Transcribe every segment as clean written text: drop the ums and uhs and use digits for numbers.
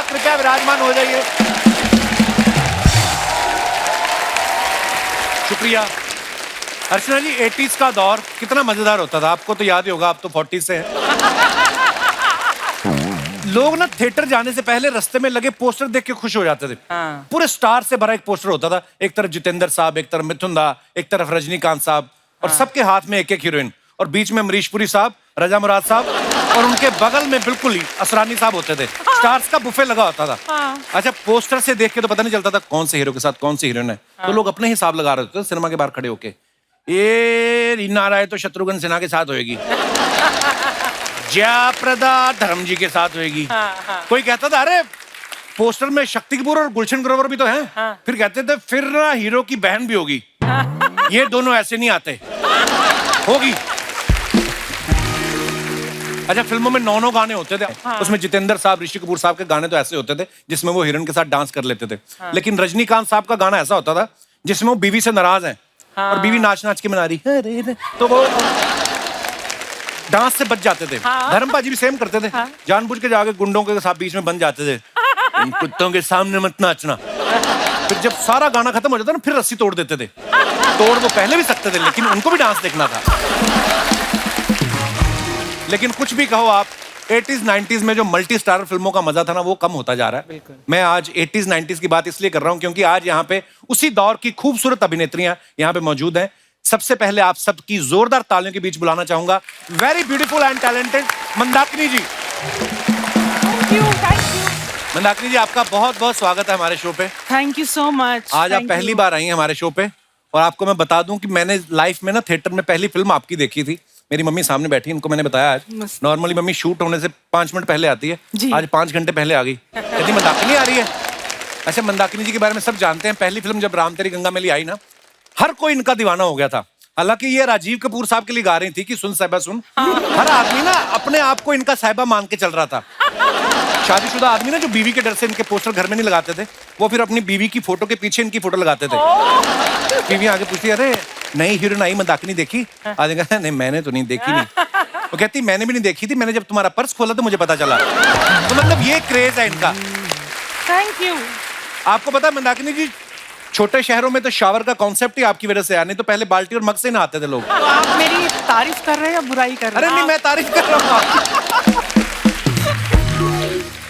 कृपया विराजमान हो जाइए। शुक्रिया। अर्चना जी, 80s का दौर कितना मजेदार होता था, आपको तो याद ही होगा, आप तो 40 से हैं। लोग ना थिएटर जाने से पहले रास्ते में लगे पोस्टर देख के खुश हो जाते थे। पूरे स्टार से भरा एक पोस्टर होता था, एक तरफ जितेंद्र साहब, एक तरफ मिथुन दा, एक तरफ रजनीकांत साहब, और सबके हाथ में एक एक हीरोइन, और बीच में अमरीश पुरी साहब, रजा मुराद साहब, और उनके बगल में बिल्कुल ही असरानी साहब होते थे। स्टार्स का बुफे लगा होता था। अच्छा, पोस्टर से देख के तो पता नहीं चलता था कौन से हीरो के साथ कौन सी हीरोइन है, तो लोग अपने हिसाब लगा रहे थे सिनेमा के बाहर खड़े होके, ये रीना राय तो शत्रुघ्न सिन्हा के साथ होएगी, जयाप्रदा धर्म जी के साथ होएगी। कोई कहता था अरे पोस्टर में शक्ति कपूर और गुलशन ग्रोवर भी तो हैं। फिर कहते थे फिर ना हीरो की बहन भी होगी, ये दोनों ऐसे नहीं आते, होगी। अच्छा, फिल्मों में 9 गाने होते थे। उसमें जितेंद्र साहब, ऋषि कपूर साहब के गाने तो ऐसे होते थे जिसमें वो हीरोइन के साथ डांस कर लेते थे। लेकिन रजनीकांत साहब का गाना ऐसा होता था जिसमें वो बीवी से नाराज हैं और बीवी नाच नाच के मना रही है, तो वो डांस से बच जाते थे। धर्म पाजी भी सेम करते थे, जानबूझ के जाके गुंडों के साथ बीच में बन जाते थे, इन कुत्तों के सामने मत नाचना। फिर जब सारा गाना खत्म हो जाता ना, फिर रस्सी तोड़ देते थे। तोड़ वो पहले भी सकते थे, लेकिन उनको भी डांस देखना था। लेकिन कुछ भी कहो आप, 80s 90s में जो मल्टी स्टारर फिल्मों का मजा था ना, वो कम होता जा रहा है। मैं आज 80s 90s की बात इसलिए कर रहा हूं क्योंकि आज यहाँ पे उसी दौर की खूबसूरत अभिनेत्रियां यहाँ पे मौजूद हैं। सबसे पहले आप सबकी जोरदार तालियों के बीच बुलाना चाहूंगा very beautiful and talented Mandakini ji. Thank you. Mandakini ji, आपका बहुत बहुत स्वागत है हमारे शो पे। Thank you so much. आज आप पहली बार आई हैं हमारे शो पे, और आपको मैं बता दूं कि मैंने लाइफ में ना थिएटर में पहली फिल्म आपकी देखी थी। मेरी मम्मी सामने बैठी, इनको मैंने बताया आज। नॉर्मली मम्मी शूट होने से 5 मिनट पहले आती है, आज 5 घंटे पहले आ गई। कहती मंदाकिनी आ रही है। अच्छा, मंदाकिनी जी के बारे में सब जानते हैं। पहली फिल्म जब राम तेरी गंगा मैली आई ना, हर कोई इनका दीवाना हो गया था। हालांकि ये राजीव कपूर साहब के लिए गा रही थी कि सुन साहिबा सुन। हर आदमी ना अपने आप को इनका साहिबा मान के चल रहा था। शादीशुदा आदमी ना जो बीवी के डर से इनके पोस्टर घर में नहीं लगाते थे, वो फिर अपनी बीवी की फोटो के पीछे इनकी फोटो लगाते थे। बीवी आगे पूछती, अरे नई हीरोइन आई मंदाकिनी देखी? आदमी कहता नहीं मैंने तो नहीं देखी। नहीं, वो कहती मैंने भी नहीं देखी थी, मैंने जब तुम्हारा पर्स खोला तो मुझे पता चला। तो मतलब ये क्रेज है इनका। Thank you. आपको पता है मंदाकिनी जी, छोटे शहरों में तो शावर का कॉन्सेप्ट ही आपकी वजह से आया, नहीं तो पहले बाल्टी और मग से नहाते थे लोग। तो आप मेरी तारीफ कर रहे हैं या बुराई कर रहे हैं? अरे नहीं, मैं तारीफ कर रहा हूँ।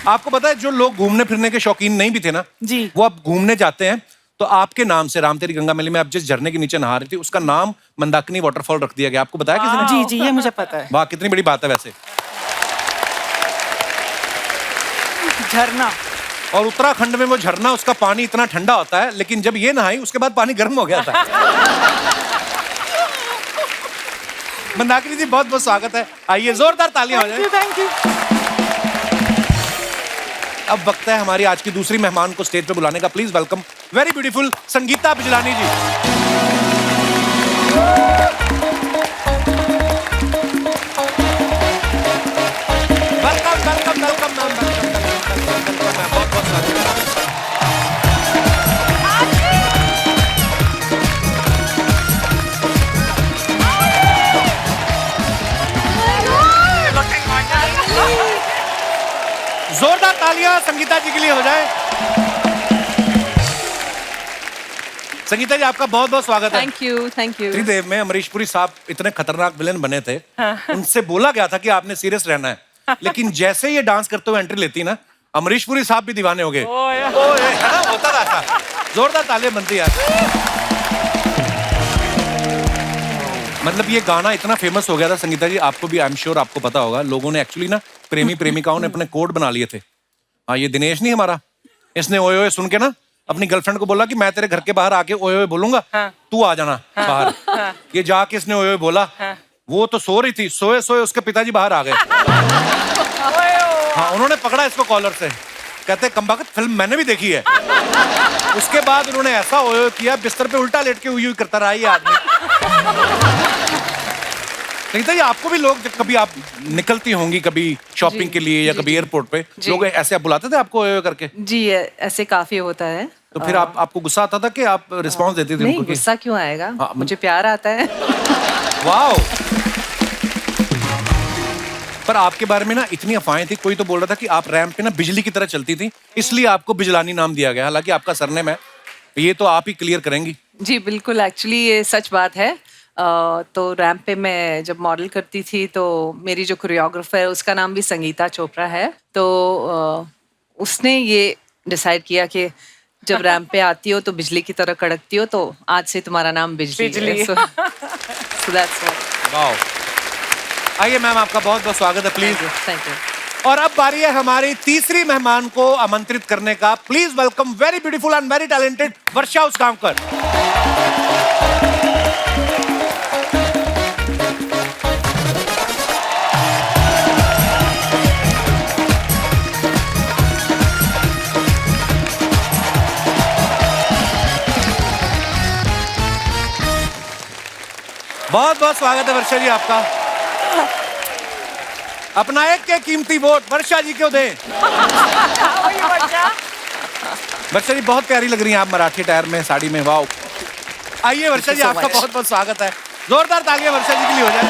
आपको पता है जो लोग घूमने फिरने के शौकीन नहीं भी थे ना जी, वो अब घूमने जाते हैं तो आपके नाम से राम तेरी गंगा मैली में आप जिस झरने के नीचे नहा रही थी उसका नाम मंदाकिनी वाटरफॉल रख दिया गया। आपको बताया किसी ने? जी जी, ये मुझे पता है। वाह, कितनी बड़ी बात है वैसे। झरना। और उत्तराखंड में वो झरना, उसका पानी इतना ठंडा होता है, लेकिन जब ये नहाई उसके बाद पानी गर्म हो गया था। मंदाकिनी जी, बहुत बहुत स्वागत है। आइए, जोरदार तालियां हो जाए। Thank you. अब वक्त है हमारी आज की दूसरी मेहमान को स्टेज पे बुलाने का। Please welcome very beautiful Sangeeta Bijlani ji. Welcome welcome welcome ma'am, welcome बहुत बहुत स्वागत। जोरदार तालियां संगीता जी के लिए हो जाए। संगीता जी, आपका बहुत बहुत स्वागत है। Thank you, thank you. Tridev में अमरीश पुरी साहब इतने खतरनाक विलेन बने थे, उनसे बोला गया था कि आपने सीरियस रहना है, लेकिन जैसे ये डांस करते हुए एंट्री लेती ना, अमरीश पुरी साहब भी दीवाने हो गए। होता था ऐसा। जोरदार तालियां बनती है। मतलब ये गाना इतना फेमस हो गया था संगीता जी, आपको भी आई एम श्योर आपको पता होगा, लोगों ने एक्चुअली ना प्रेमी प्रेमिकाओं ने अपने कोड बना लिए थे। हाँ, ये दिनेश नहीं हमारा, इसने ओए ओए सुन के ना अपनी गर्लफ्रेंड को बोला कि मैं तेरे घर के बाहर आके ओए ओए बोलूंगा, तू आ जाना बाहर। ये जाके इसने ओए ओए बोला, वो तो सो रही थी, सोए सोए उसके पिताजी बाहर आ गए। हाँ, उन्होंने पकड़ा इसको कॉलर से, कहते कमबख्त फिल्म मैंने भी देखी है। उसके बाद उन्होंने ऐसा ओए ओए किया, बिस्तर पे उल्टा लेट के हुई करता रहा ये आदमी। संगीता जी, आपको भी लोग, जब कभी आप निकलती होंगी कभी शॉपिंग के लिए या कभी एयरपोर्ट पे, लोग ऐसे आप बुलाते थे आपको ओए ओए करके? जी, ऐसे काफी होता है। तो फिर आपको गुस्सा आता था कि आप रिस्पॉन्स देती थी? नहीं, गुस्सा क्यों आएगा, मुझे प्यार आता है। वाओ। पर आपके बारे में ना इतनी अफवाहें थी, कोई तो बोल रहा था कि आप रैंप पे ना बिजली की तरह चलती थी, इसलिए आपको बिजलानी नाम दिया गया, हालांकि आपका सरनेम है। ये तो आप ही क्लियर करेंगी। जी बिल्कुल, एक्चुअली ये सच बात है। तो रैंप पे मैं जब मॉडल करती थी तो मेरी जो कोरियोग्राफर है उसका नाम भी संगीता चोपड़ा है। तो उसने ये डिसाइड किया कि जब रैंप पे आती हो तो बिजली की तरह कड़कती हो, तो आज से तुम्हारा नाम बिजली है। So that's what। वाओ। आइए मैम, आपका बहुत बहुत स्वागत है, प्लीज। Thank you. और अब बारी है हमारी तीसरी मेहमान को आमंत्रित करने का। Please welcome very beautiful and very talented Varsha Usgaonkar. बहुत बहुत स्वागत है वर्षा जी आपका। अपना एक कीमती वोट वर्षा जी को दें। वर्षा जी बहुत प्यारी लग रही हैं आप मराठी टायर में, साड़ी में, वाओ। आइए वर्षा जी, आपका बहुत बहुत स्वागत है। जोरदार तालियां वर्षा जी के लिए हो जाए।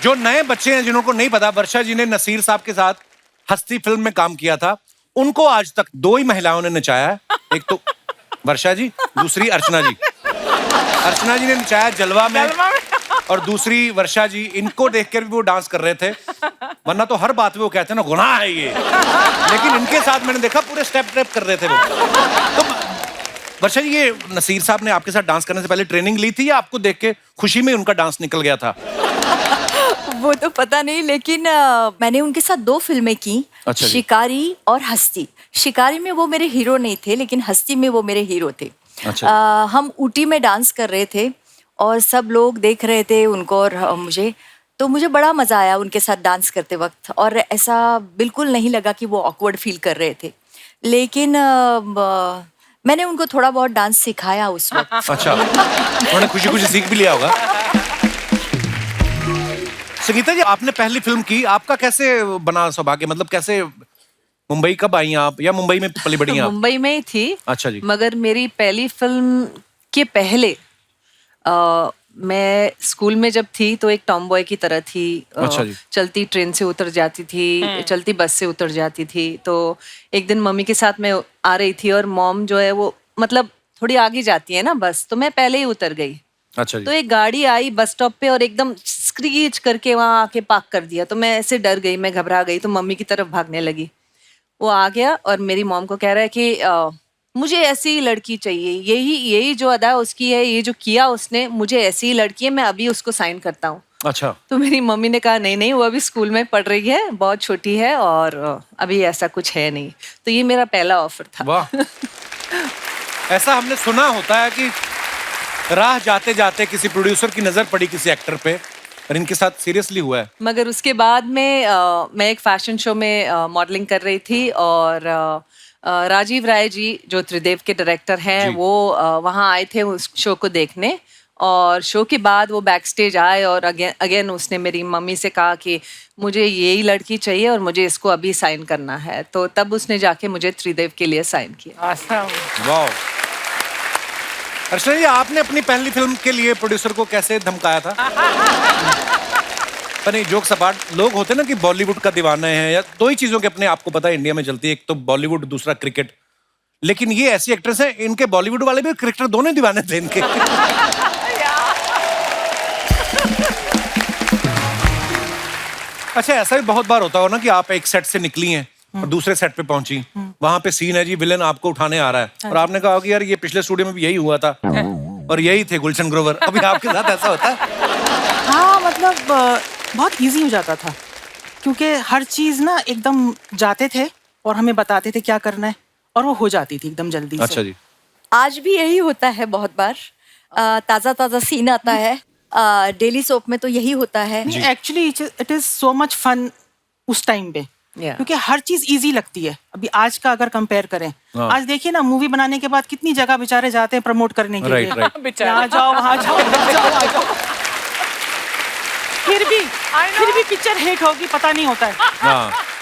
जो नए बच्चे हैं जिन्होंने नहीं पता, वर्षा जी ने नसीर साहब के साथ हस्ती फिल्म में काम किया था। उनको आज तक 2 ही महिलाओं ने नचाया है, एक तो वर्षा जी, दूसरी अर्चना जी। अर्चना जी ने नचाया जलवा में और दूसरी वर्षा जी। इनको देखकर भी वो डांस कर रहे थे, वरना तो हर बात में वो कहते हैं ना गुनाह है ये, लेकिन इनके साथ मैंने देखा पूरे स्टेप कर रहे थे वो। तो वर्षा जी, ये नसीर साहब ने आपके साथ डांस करने से पहले ट्रेनिंग ली थी या आपको देख के खुशी में उनका डांस निकल गया था? वो तो पता नहीं, लेकिन मैंने उनके साथ 2 फिल्में की। अच्छा, शिकारी और हस्ती। शिकारी में वो मेरे हीरो नहीं थे, लेकिन हस्ती में वो मेरे हीरो थे। अच्छा। हम ऊटी में डांस कर रहे थे और सब लोग देख रहे थे उनको और मुझे, तो मुझे बड़ा मजा आया उनके साथ डांस करते वक्त। और ऐसा बिल्कुल नहीं लगा कि वो ऑकवर्ड फील कर रहे थे, लेकिन मैंने उनको थोड़ा बहुत डांस सिखाया उस वक्त। अच्छा, उन्होंने खुशी खुशी सीख भी लिया होगा। संगीता जी, आपने पहली फिल्म की, आपका कैसे बना सौभाग्य? मतलब कैसे, मुंबई कब आई आप, या मुंबई में पली बड़ी आप? मुंबई में ही थी। अच्छा जी। मगर मेरी पहली फिल्म के पहले मैं स्कूल में जब थी तो एक टॉम बॉय की तरह थी। अच्छा जी। चलती ट्रेन से उतर जाती थी, चलती बस से उतर जाती थी। तो एक दिन मम्मी के साथ मैं आ रही थी और मॉम जो है वो मतलब थोड़ी आगे जाती है ना बस, तो मैं पहले ही उतर गई। अच्छा जी। तो एक गाड़ी आई बस स्टॉप पे और एकदम स्क्रीच करके वहां आके पार्क कर दिया। तो मैं ऐसे डर गई, मैं घबरा गई, तो मम्मी की तरफ भागने लगी। वो आ गया और मेरी मॉम को कह रहा है कि मुझे ऐसी लड़की चाहिए, यही जो अदा उसकी है, ये जो किया उसने, मुझे ऐसी ही लड़की है, मैं अभी उसको साइन करता हूँ। अच्छा। तो मेरी मम्मी ने कहा नहीं वो अभी स्कूल में पढ़ रही है, बहुत छोटी है और अभी ऐसा कुछ है नहीं। तो ये मेरा पहला ऑफर था। वाह। ऐसा हमने सुना होता है कि राह जाते जाते किसी प्रोड्यूसर की नजर पड़ी किसी एक्टर पे, और इनके साथ सीरियसली हुआ है। मगर उसके बाद में मैं एक फैशन शो में मॉडलिंग कर रही थी और राजीव राय जी जो त्रिदेव के डायरेक्टर हैं वो वहाँ आए थे उस शो को देखने। और शो के बाद वो बैक स्टेज आए और अगेन उसने मेरी मम्मी से कहा कि मुझे यही लड़की चाहिए और मुझे इसको अभी साइन करना है। तो तब उसने जाके मुझे त्रिदेव के लिए साइन किया। वाह। अर्चना जी, आपने अपनी पहली फिल्म के लिए प्रोड्यूसर को कैसे धमकाया था? पर नहीं, जोक सपाट लोग होते हैं ना कि बॉलीवुड का दीवाना है, या 2 ही चीजों के अपने आपको पता है इंडिया में चलती है, एक तो बॉलीवुड, दूसरा क्रिकेट। लेकिन ये ऐसी एक्ट्रेस है, इनके बॉलीवुड वाले भी क्रिकेटर दोनों दीवाने थे इनके। अच्छा, ऐसा भी बहुत बार होता हो ना कि आप एक सेट से निकली हैं और दूसरे सेट पे पहुंची, वहां पे सीन है जी, विलेन आपको उठाने आ रहा है और आपने कहा कि यार ये पिछले स्टूडियो में भी यही हुआ था और यही थे गुलशन ग्रोवर। अभी आपके साथ ऐसा होता है? हाँ, मतलब बहुत इजी हो जाता था, क्योंकि हर चीज ना एकदम जाते थे और हमें बताते थे क्या करना है और वो हो जाती थी एकदम जल्दी से। अच्छा जी। आज भी यही होता है, बहुत बार ताजा ताजा सीन आता है। डेली सोप में तो यही होता है। Actually it is so much fun उस टाइम पे, क्योंकि हर चीज इजी लगती है। अभी आज का अगर कंपेयर करें, आज देखिए ना, मूवी बनाने के बाद कितनी जगह बेचारे जाते हैं प्रमोट करने के लिए। यहाँ जाओ, वहाँ जाओ, वहाँ जाओ। फिर भी पिक्चर हिट होगी पता नहीं होता है।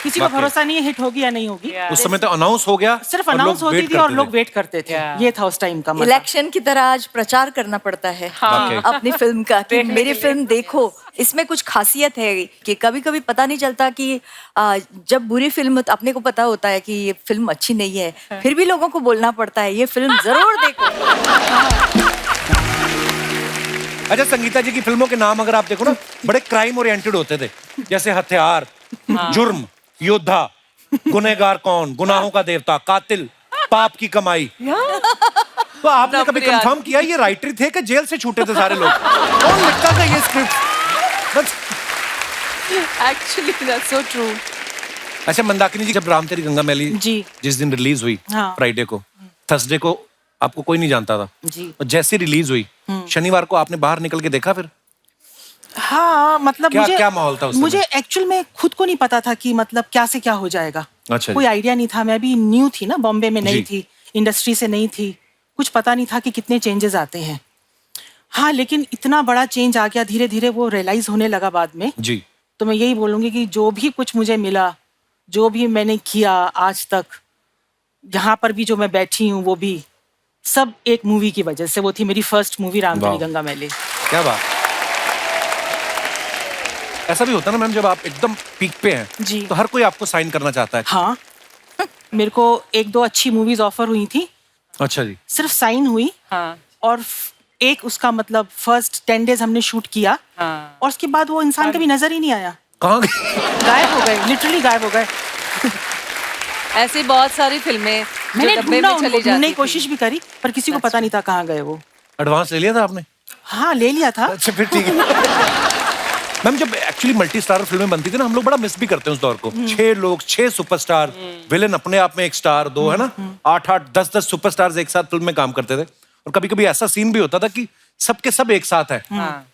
किसी को भरोसा नहीं है हिट होगी या नहीं होगी। उस समय तो अनाउंस हो गया, सिर्फ और लोग अनाउंस होती wait थी और करते लोग थे। वेट करते थे। ये था उस टाइम का मजा। इलेक्शन की तरह आज प्रचार करना पड़ता है वाकई। अपनी फिल्म का कि मेरी फिल्म देखो। इसमें कुछ खासियत है कि कभी कभी पता नहीं चलता कि जब बुरी फिल्म अपने को पता होता है कि ये फिल्म अच्छी नहीं है, फिर भी लोगों को बोलना पड़ता है ये फिल्म जरूर देखो। अच्छा, संगीता जी की फिल्मों के नाम अगर आप देखो ना, बड़े क्राइम ओरिएंटेड होते थे, जैसे हथियार, जुर्म, योद्धा, गुनहगार कौन, गुनाहों का देवता, कातिल, पाप की कमाई। तो आपने कभी कंफर्म किया ये राइटर थे कि जेल से छूटे थे सारे लोग? कौन लिखता था ये script? Actually that's so true. अच्छा मंदाकिनी जी, जब राम तेरी गंगा मैली जी। जिस दिन रिलीज हुई, हाँ। फ्राइडे को, थर्सडे को आपको कोई नहीं जानता था जी। और जैसे रिलीज हुई शनिवार को आपने बाहर निकल के देखा फिर? हाँ, मतलब क्या माहौल था उस समय? मुझे एक्चुअल में खुद को नहीं पता था कि मतलब क्या से क्या हो जाएगा। अच्छा कोई जी। आइडिया नहीं था। मैं भी न्यू थी ना, बॉम्बे में नई जी। थी, इंडस्ट्री से नहीं थी, कुछ पता नहीं था कि कितने चेंजेस आते हैं। हाँ, लेकिन इतना बड़ा चेंज आ गया, धीरे धीरे वो रियलाइज होने लगा बाद में। जी। तो मैं यही बोलूंगी कि जो भी कुछ मुझे मिला, जो भी मैंने किया आज तक, यहाँ पर भी जो मैं बैठी हूँ, वो भी सब एक मूवी की वजह से। वो थी मेरी फर्स्ट मूवी राम तेरी वाह। गंगा मैली। क्या बात। ऐसा भी होता है ना मैम, जब आप एकदम पीक पे हैं जी। तो हर कोई आपको साइन करना चाहता है। हाँ, मेरे को 1-2 अच्छी मूवीज ऑफर हुई थी, अच्छा जी। सिर्फ साइन हुई। हाँ और एक उसका मतलब फर्स्ट 10 डेज हमने शूट किया हाँ। और उसके बाद वो इंसान कभी नजर ही नहीं आया, कहाँ गए? गायब हो गए, लिटरली गायब हो गए। ऐसी बहुत सारी फिल्में जो मैंने डब्बे ढूंढा में उनको, चली ढूंढने जाती की कोशिश भी करी, पर किसी को पता नहीं था कहाँ गए वो। एडवांस ले लिया था आपने? हाँ, ले लिया था। अच्छा फिर ठीक है। मैम जब एक्चुअली मल्टी स्टार फिल्में बनती थी ना, हम लोग बड़ा मिस भी करते हैं उस दौर को। 6 लोग, 6 सुपरस्टार, विलेन अपने आप में एक स्टार, 2 है ना, 8-8, 10-10 सुपरस्टार्स एक साथ फिल्म में काम करते थे। और कभी कभी ऐसा सीन भी होता था कि सबके सब एक साथ है। हाँ।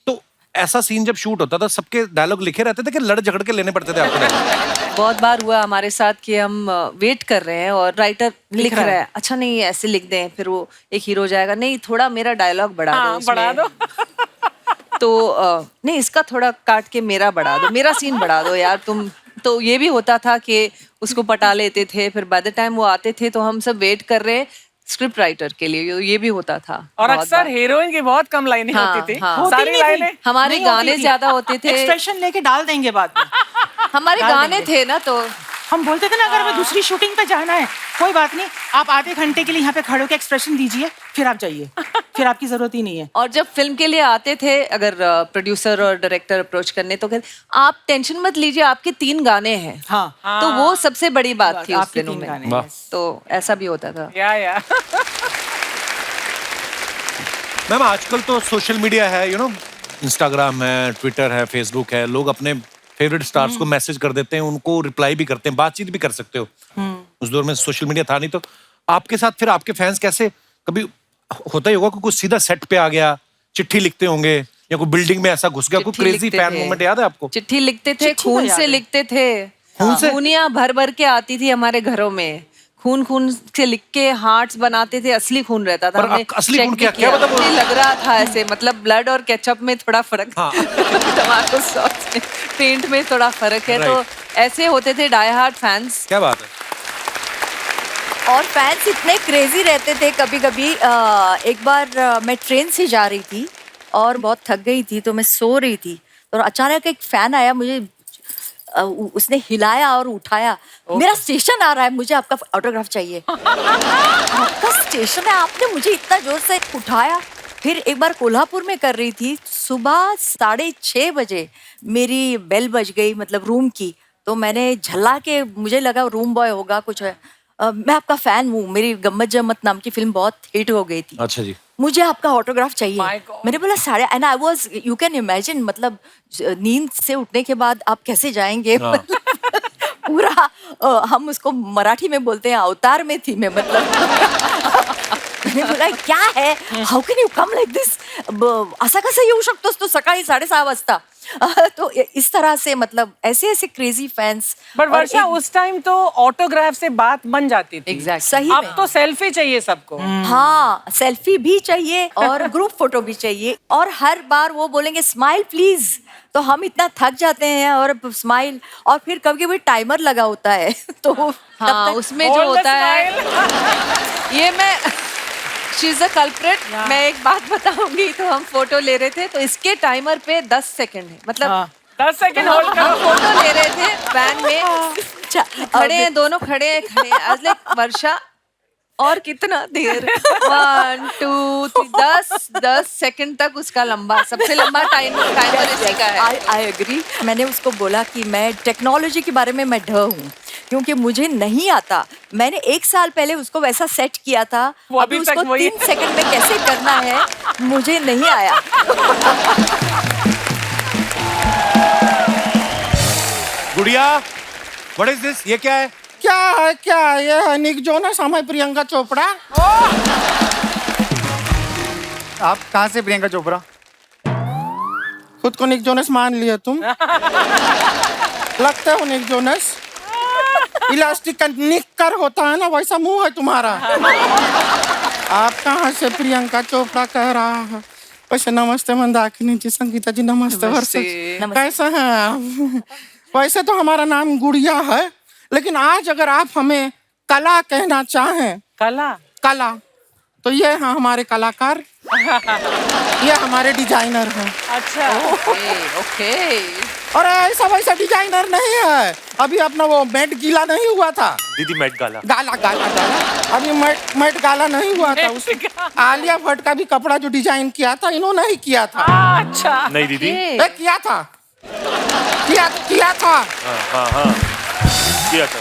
तो ऐसा सीन जब शूट होता था, सबके डायलॉग लिखे रहते थे कि लड़ झगड़ के लेने पड़ते थे आपको? बहुत बार हुआ हमारे साथ कि हम वेट कर रहे हैं और राइटर लिख रहा है, अच्छा नहीं ऐसे लिख दें, फिर वो एक हीरो जाएगा, नहीं थोड़ा मेरा डायलॉग बढ़ा दो इसमें। बढ़ा दो। तो नहीं इसका थोड़ा काट के मेरा बढ़ा दो, मेरा सीन बढ़ा दो यार तुम। तो ये भी होता था कि उसको पटा लेते थे, फिर बाय द टाइम वो आते थे तो हम सब वेट कर रहे हैं स्क्रिप्ट राइटर के लिए। ये भी होता था। और बहुत अक्सर बार। हीरोइन की बहुत कम लाइनें हाँ, होती थी। हाँ। होती सारी नहीं थी। लाइनें हमारे नहीं होती गाने थी। ज्यादा होते थे। एक्सप्रेशन लेके डाल देंगे बाद में। हमारे डाल गाने देंगे। थे ना, तो हम बोलते थे ना, अगर हमें दूसरी शूटिंग पे जाना है, कोई बात नहीं, आप आधे घंटे के लिए यहाँ पे खड़े होकर एक्सप्रेशन दीजिए, फिर आप जाइए, फिर आपकी जरूरत ही नहीं है। और जब फिल्म के लिए आते थे, अगर प्रोड्यूसर और डायरेक्टर अप्रोच करने, तो कहते आप टेंशन मत लीजिए, आपके 3 गाने हैं। हाँ, तो वो सबसे बड़ी बात थी उस आपके दिनों 3 में। गाने। वाह। yes। तो ऐसा भी होता था। या मैम आजकल तो सोशल मीडिया है, यू नो, इंस्टाग्राम है, ट्विटर है, फेसबुक है, लोग अपने फेवरेट स्टार्स को मैसेज कर देते हैं, उनको रिप्लाई भी करते हैं, बातचीत भी कर सकते हो। उस दौर में सोशल मीडिया था नहीं, तो आपके साथ फिर आपके फैंस कैसे, कभी होता ही होगा कि कुछ सीधा सेट पे आ गया, चिट्ठी लिखते होंगे, या कोई बिल्डिंग में ऐसा घुस गया, कोई चिट्ठी क्रेजी लिखते फैन थे। मोमेंट याद है आपको? चिट्ठी लिखते थे, चिट्ठी तो खून याद से है। लिखते थे। खून से? खूनियां भर भर के आती थी हमारे घरों में, खून खून से लिख के हार्ट्स बनाते थे, असली खून रहता था। पर हमने असली check खून भी क्या- क्या किया। मतलब वो- मुझे लग रहा था ऐसे, मतलब ब्लड और केचप में थोड़ा फर्क, हाँ। टमाटो सॉस में, पेंट में थोड़ा फर्क है। तो ऐसे होते थे डाई हार्ड फैंस। क्या बात है। और फैंस इतने क्रेजी रहते थे। कभी कभी एक बार मैं ट्रेन से जा रही थी और बहुत थक गई थी, तो मैं सो रही थी, और अचानक एक फैन आया, मुझे उसने हिलाया और उठाया, मेरा स्टेशन आ रहा है, मुझे आपका ऑटोग्राफ चाहिए। आपका स्टेशन है, आपने मुझे इतना जोर से उठाया। फिर एक बार कोल्हापुर में कर रही थी, सुबह 6:30 बजे मेरी बेल बज गई, मतलब रूम की। तो मैंने झल्ला के, मुझे लगा रूम बॉय होगा कुछ है, मैं आपका फैन हूँ, मेरी गम्मत जम्मत नाम की फिल्म बहुत हिट हो गई थी, अच्छा जी। मुझे आपका ऑटोग्राफ चाहिए। My God. मैंने बोला 8:30, I was, you can imagine, मतलब नींद से उठने के बाद आप कैसे जाएंगे। हाँ। मतलब पूरा हम उसको मराठी में बोलते हैं, अवतार में थी मैं, मतलब मैंने बोला क्या है, how can you come like this, असा कसा येऊ शकतोस तू सकाळी 6:30 वाजता। तो इस तरह से मतलब ऐसे ऐसे क्रेजी फैंस। बट वर्षा उस टाइम तो ऑटोग्राफ से बात बन जाती थी। एग्जैक्ट सही अब में। तो सेल्फी चाहिए सबको। हाँ, सेल्फी भी चाहिए और ग्रुप फोटो भी चाहिए, और हर बार वो बोलेंगे स्माइल प्लीज, तो हम इतना थक जाते हैं और स्माइल, और फिर कभी कभी टाइमर लगा होता है तो हाँ, उसमें जो होता है ये मैं शी इज अ कल्प्रिट। मैं एक बात बताऊंगी, तो हम फोटो ले रहे थे तो इसके टाइमर पे 10 सेकंड है, मतलब 10 सेकंड होल्ड हम करो। फोटो ले रहे थे वैन में, खड़े हैं दोनों, खड़े हैं आज लाइक वर्षा और कितना देर 1 2 3 10 सेकंड तक उसका लंबा, सबसे लंबा टाइमर इसी का है। I agree. मैंने उसको बोला कि मैं टेक्नोलॉजी के बारे में मैं ढ हूँ, क्योंकि मुझे नहीं आता। मैंने 1 साल पहले उसको वैसा सेट किया था, वो अभी अभी तक उसको वही 3 सेकंड में कैसे करना है मुझे नहीं आया। गुड़िया, व्हाट इज दिस? ये क्या है? क्या है ये है निक जोनस, हम है प्रियंका चोपड़ा। आप कहाँ से प्रियंका चोपड़ा? खुद को निक जोनस मान लिया तुम? लगते हो निक जोनस। इलास्टिक का निक्कर होता है ना, वैसा मुंह है तुम्हारा। आप कहाँ से प्रियंका चोपड़ा कह रहा है? वैसे नमस्ते मंदाकिनी जी, संगीता जी नमस्ते। वर्षा कैसे हैं आप? वैसे तो हमारा नाम गुड़िया है, लेकिन आज अगर आप हमें कला कहना चाहें, कला, तो ये हैं हमारे कलाकार, ये हमारे डिजाइनर हैं। अच्छा ओके और ऐसा वैसा डिजाइनर नहीं है। अभी अपना वो मेट गीला नहीं हुआ था दीदी, मेट गाला गाला अभी मेट गाला नहीं हुआ था, उस आलिया भट्ट का भी कपड़ा जो डिजाइन किया था इन्होंने ही किया था। अच्छा नहीं दीदी। किया था हाँ किया था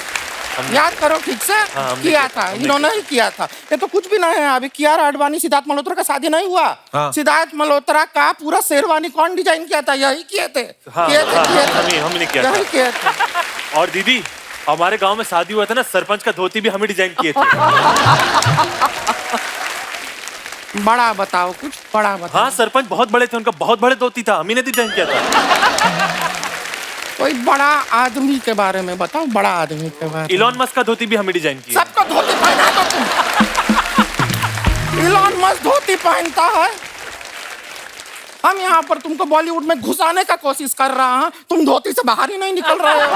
हमने। याद करो ठीक से। हाँ, हमने किया किया, था, हमने इन्होंने ही किया था। ये तो कुछ भी नहीं है। अभी कियारा आडवाणी सिद्धार्थ मल्होत्रा का शादी नहीं हुआ, हाँ। सिद्धार्थ मल्होत्रा का पूरा शेरवानी कौन डिजाइन किया था? यही किए थे। हमने किया यही था। किए थे। और दीदी, हमारे गांव में शादी हुआ था ना, सरपंच का धोती भी हमें डिजाइन किए थे। बड़ा बताओ, कुछ बड़ा बताओ। हाँ, सरपंच बहुत बड़े थे, उनका बहुत बड़े धोती था, हमी ने डिजाइन किया था। कोई बड़ा आदमी के बारे में बताओ, बड़ा आदमी के बारे में। इलॉन मस्क का धोती भी हमें डिजाइन किया। सबको धोती पहना दो तुम। इलॉन मस्क धोती पहनता है। हम यहाँ पर तुमको बॉलीवुड में घुसाने का कोशिश कर रहा हैं, तुम धोती से बाहर ही नहीं निकल रहे हो।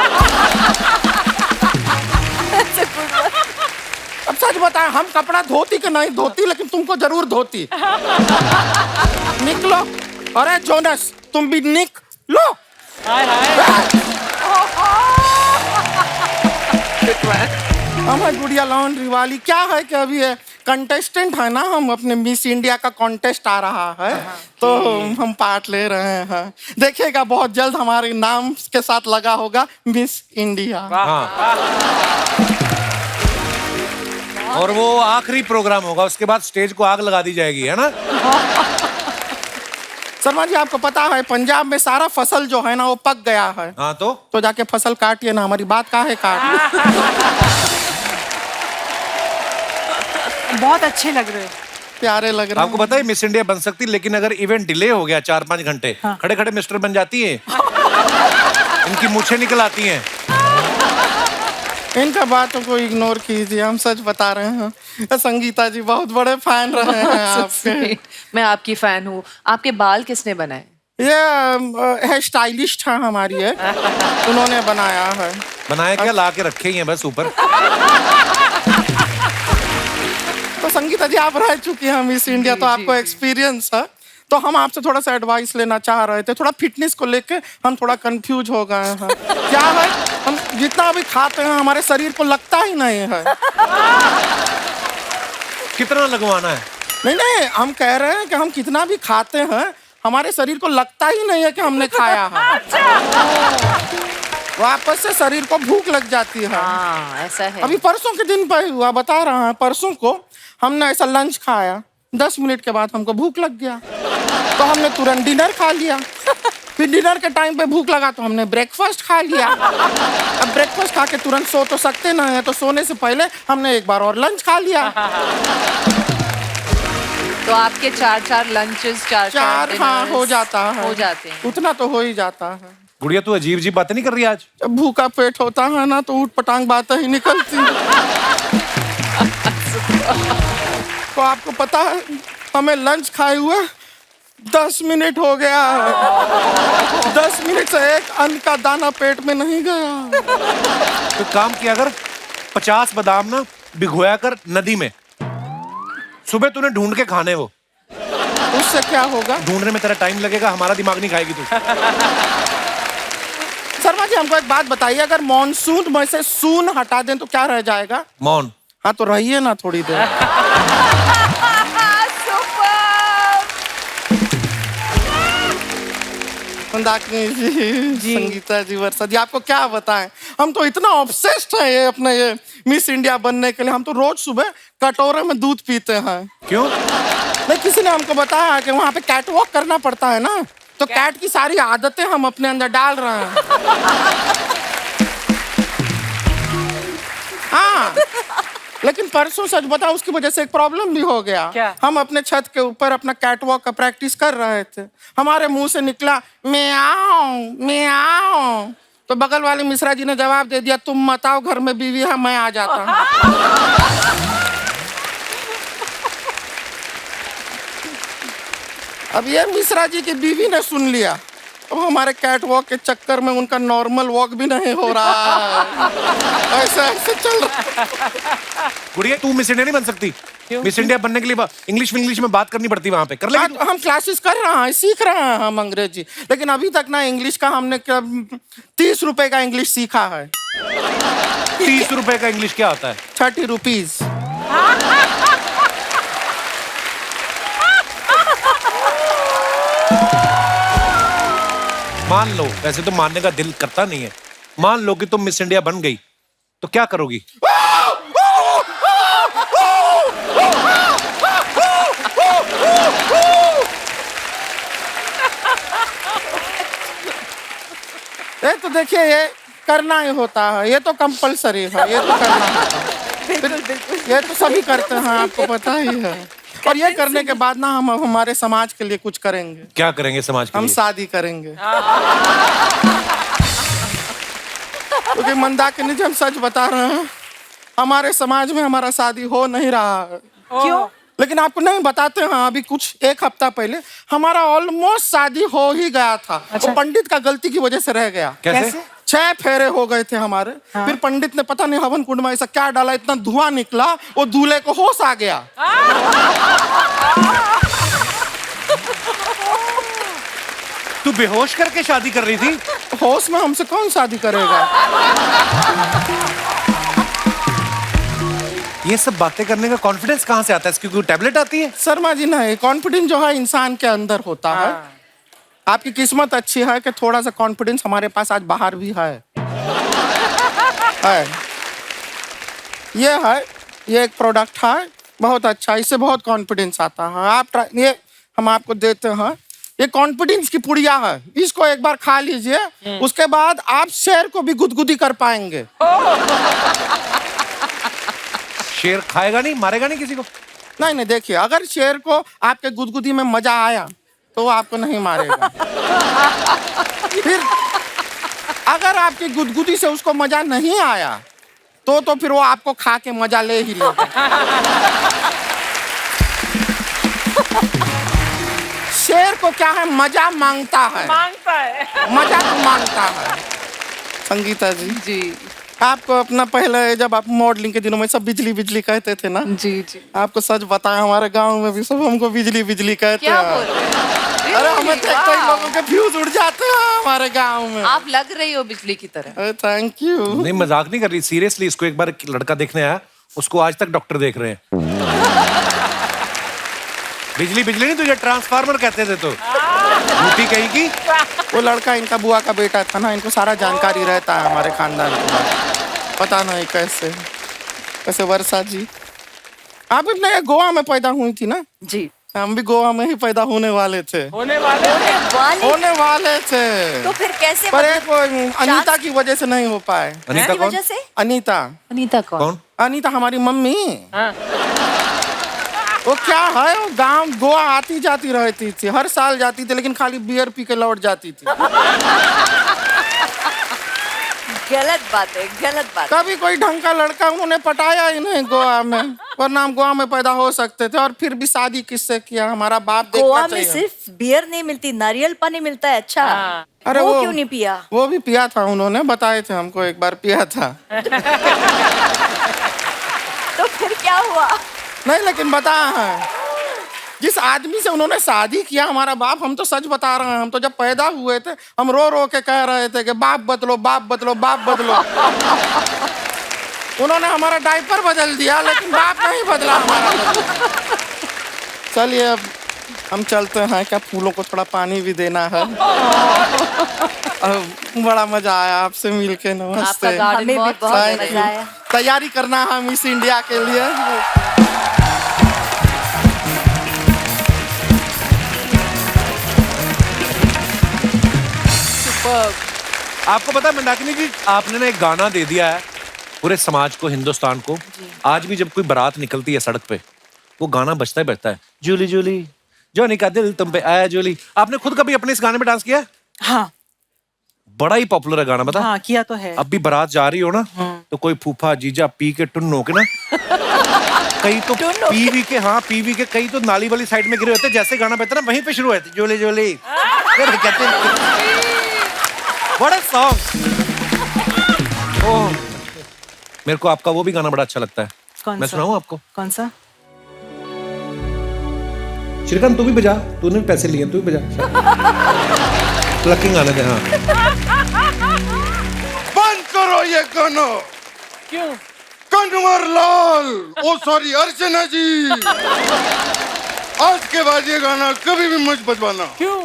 अब सच बताएं, हम कपड़ा धोती के नहीं धोती, लेकिन तुमको जरूर धोती। निकलो। अरे जोनस, तुम भी निक लो। हमें गुड़िया लॉन्ड्री वाली क्या है कि अभी ये कंटेस्टेंट है ना, हम अपने मिस इंडिया का कॉन्टेस्ट आ रहा है, तो हम पार्ट ले रहे हैं। देखिएगा बहुत जल्द हमारे नाम के साथ लगा होगा मिस इंडिया। और वो आखिरी प्रोग्राम होगा, उसके बाद स्टेज को आग लगा दी जाएगी, है ना? शर्मा जी, आपको पता है पंजाब में सारा फसल जो है ना वो पक गया है। हाँ तो जाके फसल काटिए ना, हमारी बात काहे काट। बहुत अच्छे लग रहे हो, प्यारे लग रहे आपको पता है मिस इंडिया बन सकती, लेकिन अगर इवेंट डिले हो गया 4-5 घंटे, खड़े खड़े मिस्टर बन जाती है। इनकी मूछें निकल आती हैं। इनका बातों को इग्नोर कीजिए, हम सच बता रहे हैं। संगीता जी बहुत बड़े फैन रहे हैं आपके। मैं आपकी फैन हूँ। आपके बाल किसने बनाए? ये है स्टाइलिस्ट है हमारी है, उन्होंने बनाया है। बनाया क्या, ला के रखे ही हैं बस ऊपर। तो संगीता जी, आप रह चुकी हैं मिस इंडिया, तो आपको एक्सपीरियंस है, तो हम आपसे थोड़ा सा एडवाइस लेना चाह रहे थे। थोड़ा फिटनेस को लेके हम थोड़ा कंफ्यूज हो गए हैं। क्या है, हम जितना भी खाते हैं हमारे शरीर को लगता ही नहीं है। कितना लगवाना है? नहीं, हम कह रहे हैं कि हम कितना भी खाते हैं हमारे शरीर को लगता ही नहीं है कि हमने खाया है। वापस से शरीर को भूख लग जाती है। ऐसा है। अभी परसों के दिन पे हुआ, बता रहा है, परसों को हमने ऐसा लंच खाया, 10 मिनट के बाद हमको भूख लग गया, तो हमने तुरंत डिनर खा लिया। फिर डिनर के टाइम पे भूख लगा तो हमने ब्रेकफास्ट खा लिया। अब ब्रेकफास्ट खा के तुरंत सो तो सकते नहीं है, तो सोने से पहले हमने एक बार और लंच खा लिया। तो आपके 4 लंचेस 4 हाँ हो जाता है, हो जाते हैं। उतना तो हो ही जाता है। गुड़िया तू अजीब अजीब बातें नहीं कर रही आज? जब भूखा पेट होता है ना तो ऊट पटांग बातें ही निकलती हैं। तो आपको पता है हमें लंच खाए हुए 10 मिनट हो गया है। 10 मिनट से एक अन्न का दाना पेट में नहीं गया। तो काम किया कर, 50 बादाम ना भिगोया कर नदी में, सुबह तूने ढूंढ के खाने वो। उससे क्या होगा? ढूंढने में तेरा टाइम लगेगा, हमारा दिमाग नहीं खाएगी तू। शर्मा जी हमको एक बात बताइए, अगर मॉनसून में से सून हटा दें तो क्या रह जाएगा? मौन। हाँ तो रहिए ना थोड़ी देर। मंदाकिनी जी, संगीता जी, वर्षा जी, आपको क्या बताएं, हम तो इतना ऑब्सेस्ड है ये अपने ये मिस इंडिया बनने के लिए। हम तो रोज सुबह कटोरे में दूध पीते हैं। क्यों? नहीं, किसी ने हमको बताया कि वहाँ पे कैट वॉक करना पड़ता है ना, तो कैट की सारी आदतें हम अपने अंदर डाल रहे हैं। हाँ, लेकिन परसों सच बताओ उसकी वजह से एक प्रॉब्लम भी हो गया। क्या? हम अपने छत के ऊपर अपना कैट वॉक का प्रैक्टिस कर रहे थे, हमारे मुंह से निकला म्याऊं म्याऊं, तो बगल वाले मिश्रा जी ने जवाब दे दिया, तुम मत आओ, घर में बीवी है, मैं आ जाता हूँ। अब ये मिश्रा जी की बीवी ने सुन लिया, अब हमारे कैट वॉक के चक्कर में उनका नॉर्मल वॉक भी नहीं हो रहा है। ऐसे ऐसे चल रहा है। गुड़िया तू मिस इंडिया नहीं बन सकती। मिस इंडिया बनने के लिए इंग्लिश में बात करनी पड़ती है वहां पे। कर लेगी तू? हम क्लासेस कर रहे हैं, सीख रहे हैं हम अंग्रेजी, लेकिन अभी तक ना इंग्लिश का हमने 30 रुपए का इंग्लिश सीखा है। 30 रुपए का इंग्लिश क्या होता है? 30 रुपीज। मान लो, वैसे तो मानने का दिल करता नहीं है, मान लो कि तुम मिस इंडिया बन गई तो क्या करोगी? ये तो देखिए ये करना ही होता है, ये तो कंपलसरी है, ये तो करना होता है। बिल्कुल। ये तो सभी करते हैं, आपको पता ही है। और ये करने के बाद ना हम हमारे समाज के लिए कुछ करेंगे। क्या करेंगे समाज के हम लिए? शादी करेंगे। क्योंकि मंदाकिनी जी हम सच बता रहे हैं, हमारे समाज में हमारा शादी हो नहीं रहा है। क्यों? लेकिन आपको नहीं बताते हैं, अभी कुछ 1 हफ्ता पहले हमारा ऑलमोस्ट शादी हो ही गया था। अच्छा। वो पंडित का गलती की वजह से रह गया। कैसे? 6 फेरे हो गए थे हमारे। हाँ। फिर पंडित ने पता नहीं हवन कुंड में ऐसा क्या डाला, इतना धुआं निकला, वो दूल्हे को होश आ गया। तू बेहोश करके शादी कर रही थी? होश में हमसे कौन शादी करेगा? ये सब बातें करने का कॉन्फिडेंस कहाँ से आता है? इसकी कोई टैबलेट आती है? शर्मा जी नहीं, कॉन्फिडेंस जो है इंसान के अंदर होता है। आपकी किस्मत अच्छी है कि थोड़ा सा कॉन्फिडेंस हमारे पास आज बाहर भी है। ये एक प्रोडक्ट है, बहुत अच्छा, इससे बहुत कॉन्फिडेंस आता है। आप ये हम आपको देते हैं, ये कॉन्फिडेंस की पुड़िया है, इसको एक बार खा लीजिए, उसके बाद आप शेर को भी गुदगुदी कर पाएंगे। शेर खाएगा नहीं, मारेगा नहीं किसी को? नहीं, देखिए, अगर शेर को आपके गुदगुदी में मजा आया तो वो आपको नहीं मारेगा। फिर अगर आपकी गुदगुदी से उसको मजा नहीं आया तो फिर वो आपको खा के मजा ले ही लेगा। शेर को क्या है, मजा मांगता है, मजा तो मांगता है। संगीता जी, जी आपको अपना पहले जब आप मॉडलिंग के दिनों में सब बिजली बिजली कहते थे ना, जी जी, आपको सच बताएं, हमारे गांव में भी सब हमको बिजली बिजली कहते क्या हैं। बोल रहे हैं? अरे हमें देखते ही लोगों के फ्यूज उड़ जाते हैं हमारे गांव में। आप लग रही हो बिजली की तरह। Thank you. नहीं, मजाक नहीं कर रही, सीरियसली। इसको एक बार एक लड़का देखने आया, उसको आज तक डॉक्टर देख रहे हैं। बिजली बिजली नहीं, तुझे ट्रांसफार्मर कहते थे तो झूठी कहीं की। वो लड़का इनका बुआ का बेटा था ना, इनको सारा जानकारी रहता है हमारे खानदान के बारे में। पता नहीं कैसे। वर्षा जी, आप अपने गोवा में पैदा हुई थी ना? जी, हम भी गोवा में ही पैदा होने वाले थे। होने वाले थे। तो फिर कैसे? पर एक अनीता की वजह से नहीं हो पाए। अनीता की कौन? वजह से? अनीता अनीता कौन? कौन? अनीता हमारी मम्मी। वो क्या है, वो गांव गोवा आती जाती रहती थी, हर साल जाती थी, लेकिन खाली बियर पी के लौट जाती थी। गलत बात है, गलत बात। कभी कोई ढंग का लड़का उन्होंने पटाया ही नहीं गोवा में, वरना हम गोवा में पैदा हो सकते थे। और फिर भी शादी किससे किया, हमारा बाप देखना गोवा चाहिए। में सिर्फ बियर नहीं मिलती, नारियल पानी मिलता है। अच्छा, अरे वो क्यों नहीं पिया? वो भी पिया था, उन्होंने बताए थे हमको, एक बार पिया था। तो फिर क्या हुआ? नहीं, लेकिन बताया है, जिस आदमी से उन्होंने शादी किया हमारा बाप, हम तो सच बता रहे हैं, हम तो जब पैदा हुए थे हम रो रो के कह रहे थे कि बाप बदलो, बाप बदलो, बाप बदलो। उन्होंने हमारा डायपर बदल दिया, लेकिन बाप नहीं बदला हमारा। चलिए अब हम चलते हैं, क्या फूलों को थोड़ा पानी भी देना है। बड़ा मजा आया आपसे मिलके, नमस्ते। हमें भी बहुत Thank मजा you। आया। तैयारी करना है मिस इंडिया के लिए। आपको पता है मंदाकिनी जी, आपने ना एक गाना दे दिया है पूरे समाज को, हिंदुस्तान को। आज भी जब कोई बारात निकलती है सड़क पे, वो गाना बजता ही बजता है, जूली जूली जोनी का दिल तुम पे आया जूली। आपने खुद कभी अपने इस गाने में डांस किया है? हाँ बड़ा ही पॉपुलर है गाना, बता। हाँ किया तो है। अब भी बारात जा रही हो ना, तो कोई फूफा जीजा पी के टुन्न हो के ना, कई तो पीवी के, हाँ पीवी के, कई तो नाली वाली साइड में गिरे होते, जैसे गाना बजता ना वहीं पे शुरू होते, जोली जोली। कहते बड़े सॉन्ग। ओह, मेरे को आपका वो भी गाना बड़ा अच्छा लगता है। कौन मैं सा? सुनाऊं आपको? कौन सा? श्रीकांत तू भी बजा, तूने भी पैसे लिए, तू भी बजा। प्लकिंग आने दे। हाँ बंद करो ये गाना। क्यों? कन्वर लाल, ओ सॉरी अर्चना जी, आज के बाद ये गाना कभी भी मत बजवाना। क्यों?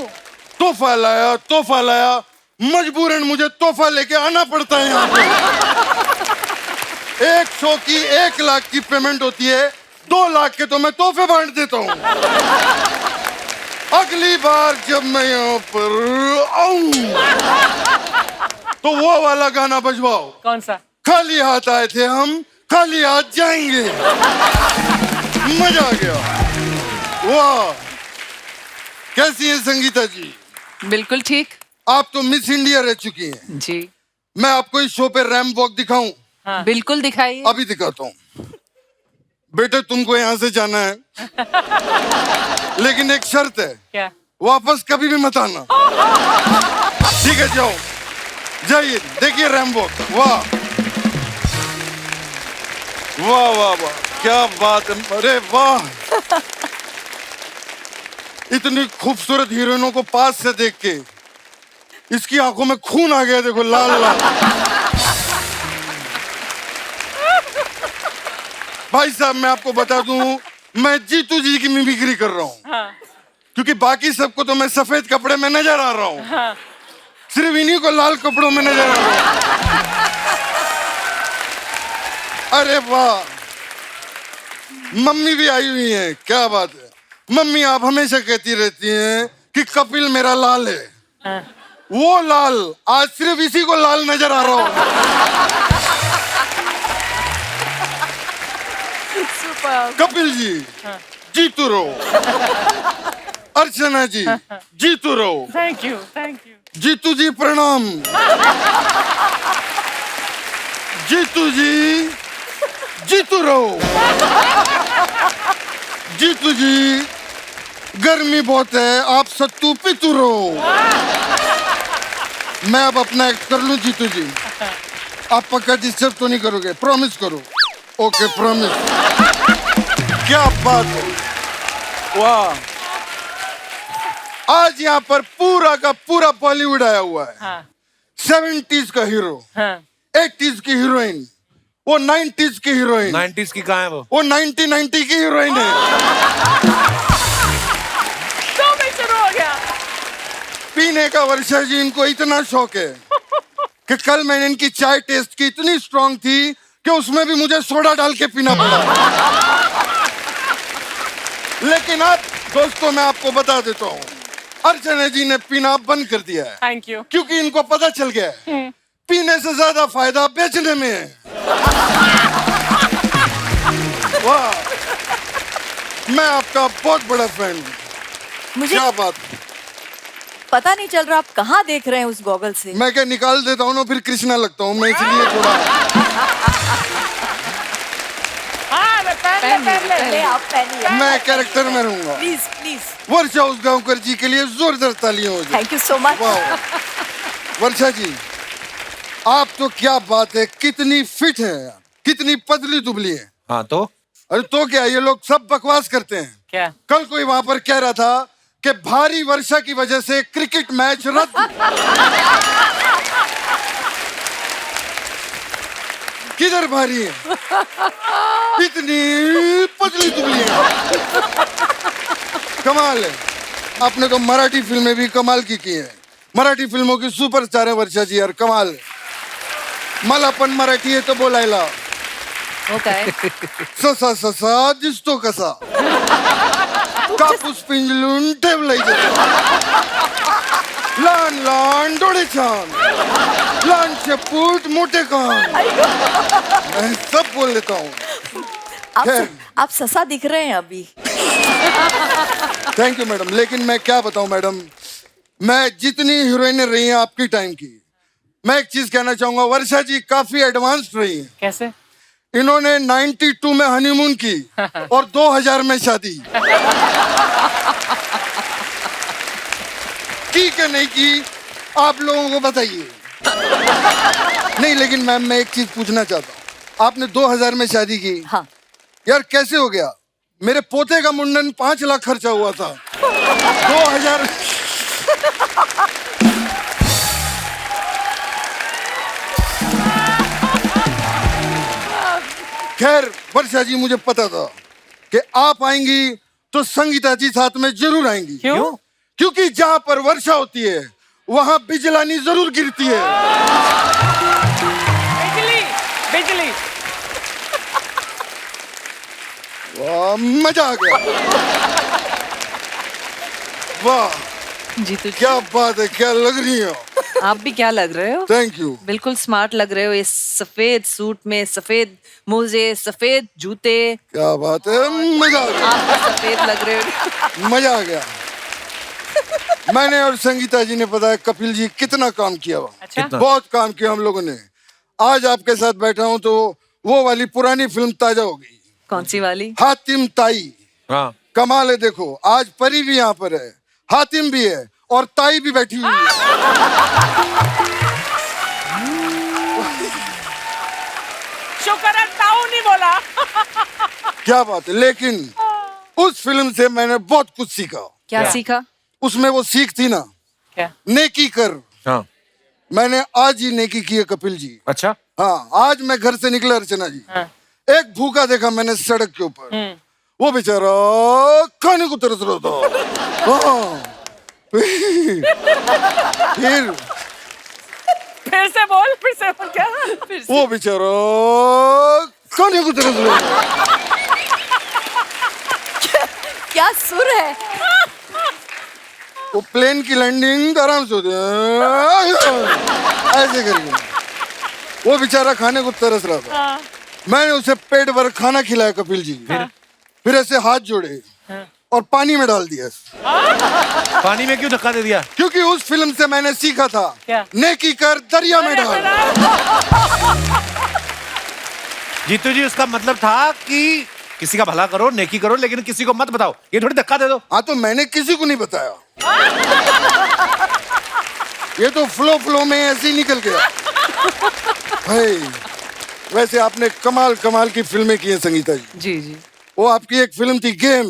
तोहफा लाया, मजबूरन मुझे तोहफा लेके आना पड़ता है यहाँ पे। 1 शो की 1 लाख की पेमेंट होती है, 2 लाख के तो मैं तोहफे बांट देता हूँ। अगली बार जब मैं यहाँ पर आऊं तो वो वाला गाना बजवाओ। कौन सा? खाली हाथ आए थे हम, खाली हाथ जाएंगे। मजा आ गया। वाह, कैसी है संगीता जी? बिल्कुल ठीक। आप तो मिस इंडिया रह चुकी हैं। जी मैं आपको इस शो पे रैंप वॉक दिखाऊं? हाँ। बिल्कुल दिखाइए। अभी दिखाता हूँ। बेटे तुमको यहाँ से जाना है, लेकिन एक शर्त है। क्या? वापस कभी भी मत आना। ठीक है, जाओ, जाइए, देखिए रैंप वॉक। वाह वाह वाह वाह, क्या बात है, अरे वाह। इतनी खूबसूरत हीरोइनों को पास से देख के इसकी आंखों में खून आ गया, देखो लाल लाल। भाई साहब मैं आपको बता दूं, मैं जीतू जी की मिमिक्री कर रहा हूँ। हाँ। क्योंकि बाकी सबको तो मैं सफेद कपड़े में नजर आ रहा हूँ। हाँ। सिर्फ इन्हीं को लाल कपड़ों में नजर आ रहा हूँ। अरे वाह, मम्मी भी आई हुई है, क्या बात है। मम्मी आप हमेशा कहती रहती हैं कि कपिल मेरा लाल है। हाँ। वो लाल आज सिर्फ इसी को लाल नजर आ रहा हूँ। कपिल जी जीतू रहो, अर्चना जी जीतू रहो। Thank you, thank you. Jeetu ji प्रणाम। जीतू जी जीतू रहो। जीतू जी गर्मी बहुत है, आप सत्तू पीतू रहो। मैं अब अपना एक्ट कर लूं जीतू जी? आप पक्का डिस्टर्ब तो नहीं करोगे? प्रॉमिस करो। Okay promise. क्या बात है, वाह। आज यहाँ पर पूरा का पूरा बॉलीवुड आया हुआ है। हाँ। 70s का हीरो, हाँ। 80s की हीरोइन, वो 90s की हीरोइन, 90s की कहाँ है वो 1990 की हीरोइन है। तो मैं शुरू हो गया। पीने का वर्षा जी इनको इतना शौक है कि कल मैंने इनकी चाय टेस्ट की, इतनी स्ट्रांग थी कि उसमें भी मुझे सोडा डाल के पीना पड़ा। लेकिन अब दोस्तों मैं आपको बता देता हूँ, अर्चना जी ने पीना बंद कर दिया है। Thank you. क्योंकि इनको पता चल गया है पीने से ज्यादा फायदा बेचने में है। वाह, मैं आपका बहुत बड़ा फैन हूँ। मुझे क्या बात, पता नहीं चल रहा आप कहाँ देख रहे हैं उस गॉगल से। मैं क्या निकाल देता हूँ ना, फिर कृष्णा लगता हूँ मैं, इसलिए थोड़ा आप पहनिए। मैं कैरेक्टर में रहूंगा। Please please. वर्षा उसगांवकर जी के लिए जोरदार तालियां हो जाए। Thank you so much. वाह वर्षा जी, आप तो क्या बात है, कितनी फिट है यार, कितनी पतली दुबली है। हाँ तो अरे तो क्या, ये लोग सब बकवास करते हैं। क्या? कल कोई वहां पर कह रहा था कि भारी वर्षा की वजह से क्रिकेट मैच रद्द। किधर भारी है, इतनी पतली दुबली है। कमाल है, आपने तो मराठी फिल्में भी कमाल की है। मराठी फिल्मों की सुपरस्टार है वर्षा जी यार, कमाल है। मला पण मराठी आहे तर बोलायला वो काय ससा ससा दिसतो कसा, कापूस पिंजलून ठेवलाय लहान लहान डोळे छान, लहान शेपूट मोठे कान, मैं सब बोल लेता हूँ। आप ससा दिख रहे हैं अभी। थैंक यू मैडम, लेकिन मैं क्या बताऊं मैडम, मैं जितनी हीरोइनें रही हैं आपकी टाइम की, मैं एक चीज कहना चाहूंगा, वर्षा जी काफी एडवांस्ड रही हैं। कैसे? इन्होंने 92 में हनीमून की और 2000 में शादी की क्या नहीं की, आप लोगों को बताइए। नहीं लेकिन मैम मैं एक चीज पूछना चाहता हूँ, आपने 2000 में शादी की। हाँ। यार कैसे हो गया, मेरे पोते का मुंडन 5 लाख खर्चा हुआ था, 2000। खैर वर्षा जी, मुझे पता था कि आप आएंगी तो संगीता जी साथ में जरूर आएंगी। क्यों? क्योंकि जहां पर वर्षा होती है वहां बिजलानी जरूर गिरती है। बिजली बिजली। वाह मजा आ गया, वाह जीतू जी, क्या बात है, क्या लग रही हो। आप भी क्या लग रहे हो, थैंक यू। बिल्कुल स्मार्ट लग रहे हो इस सफेद सूट में, सफेद मोजे, सफेद जूते, क्या बात है, मजा आ गया, आप भी सफेद लग रहे हो। मजा आ गया। मैंने और संगीता जी ने बताया कपिल जी कितना काम किया हुआ। अच्छा? बहुत काम किया हम लोगों ने। आज आपके साथ बैठा हूं तो वो वाली पुरानी फिल्म ताजा हो गई। कौन सी वाली? हातिम ताई। हाँ कमाल है, देखो आज परी भी यहाँ पर है, हातिम भी है और ताई भी बैठी हुई है। शुक्र है ताऊ नहीं बोला। क्या बात है, लेकिन उस फिल्म से मैंने बहुत कुछ सीखा। क्या सीखा? उसमें वो सीख थी ना, क्या? नेकी कर। हाँ मैंने आज ही नेकी की है कपिल जी। अच्छा हाँ, आज मैं घर से निकला अर्चना जी, हाँ। एक भूखा देखा मैंने सड़क के ऊपर, वो बेचारा खाने को तरस रहा था। हाँ। फिर से बोल क्या? वो बेचारा खाने को तरस रहा था। क्या सुर है। वो प्लेन की लैंडिंग आराम से होती है ऐसे करके, वो बेचारा खाने को तरस रहा था। मैंने उसे पेट भर खाना खिलाया कपिल जी, फिर ऐसे हाथ जोड़े और पानी में डाल दिया। पानी में क्यों धक्का दे दिया? क्योंकि उस फिल्म से मैंने सीखा था, क्या? नेकी कर दरिया में डाल। जीतू जी, उसका मतलब था कि किसी का भला करो, नेकी करो, लेकिन किसी को मत बताओ, ये थोड़ी धक्का दे दो। हाँ तो मैंने किसी को नहीं बताया, ये तो फ्लो में ऐसे ही निकल गया। भाई वैसे आपने कमाल कमाल की फिल्में की हैं संगीता जी। जी जी वो आपकी एक फिल्म थी गेम,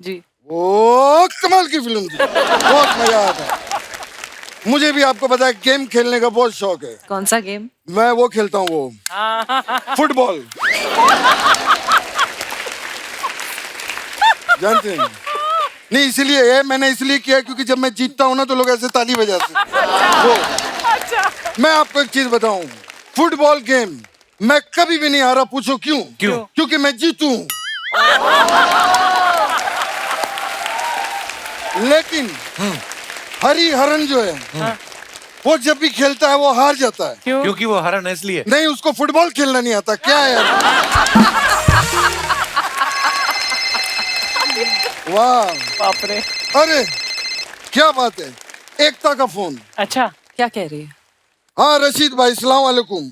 जी। वो कमाल की फिल्म थी, बहुत मजा आया था। मुझे भी आपको पता है गेम खेलने का बहुत शौक है। कौन सा गेम? मैं वो खेलता हूँ, वो फुटबॉल, जानते हैं? नहीं इसलिए ये मैंने इसलिए किया क्योंकि जब मैं जीतता हूँ ना तो लोग ऐसे ताली बजाते हैं। वो मैं आपको एक चीज बताऊं, फुटबॉल गेम मैं कभी भी नहीं हारा। पूछो क्यों? क्यों? क्योंकि मैं जीतू हूं। लेकिन हरिहरन जो है वो जब भी खेलता है वो हार जाता है। क्योंकि वो हरन है इसलिए। नहीं, उसको फुटबॉल खेलना नहीं आता। क्या है यार? वाह, बाप रे। अरे क्या बात है, एकता का फोन। अच्छा, क्या कह रही है? हाँ रशीद भाई, सलाम वालेकुम।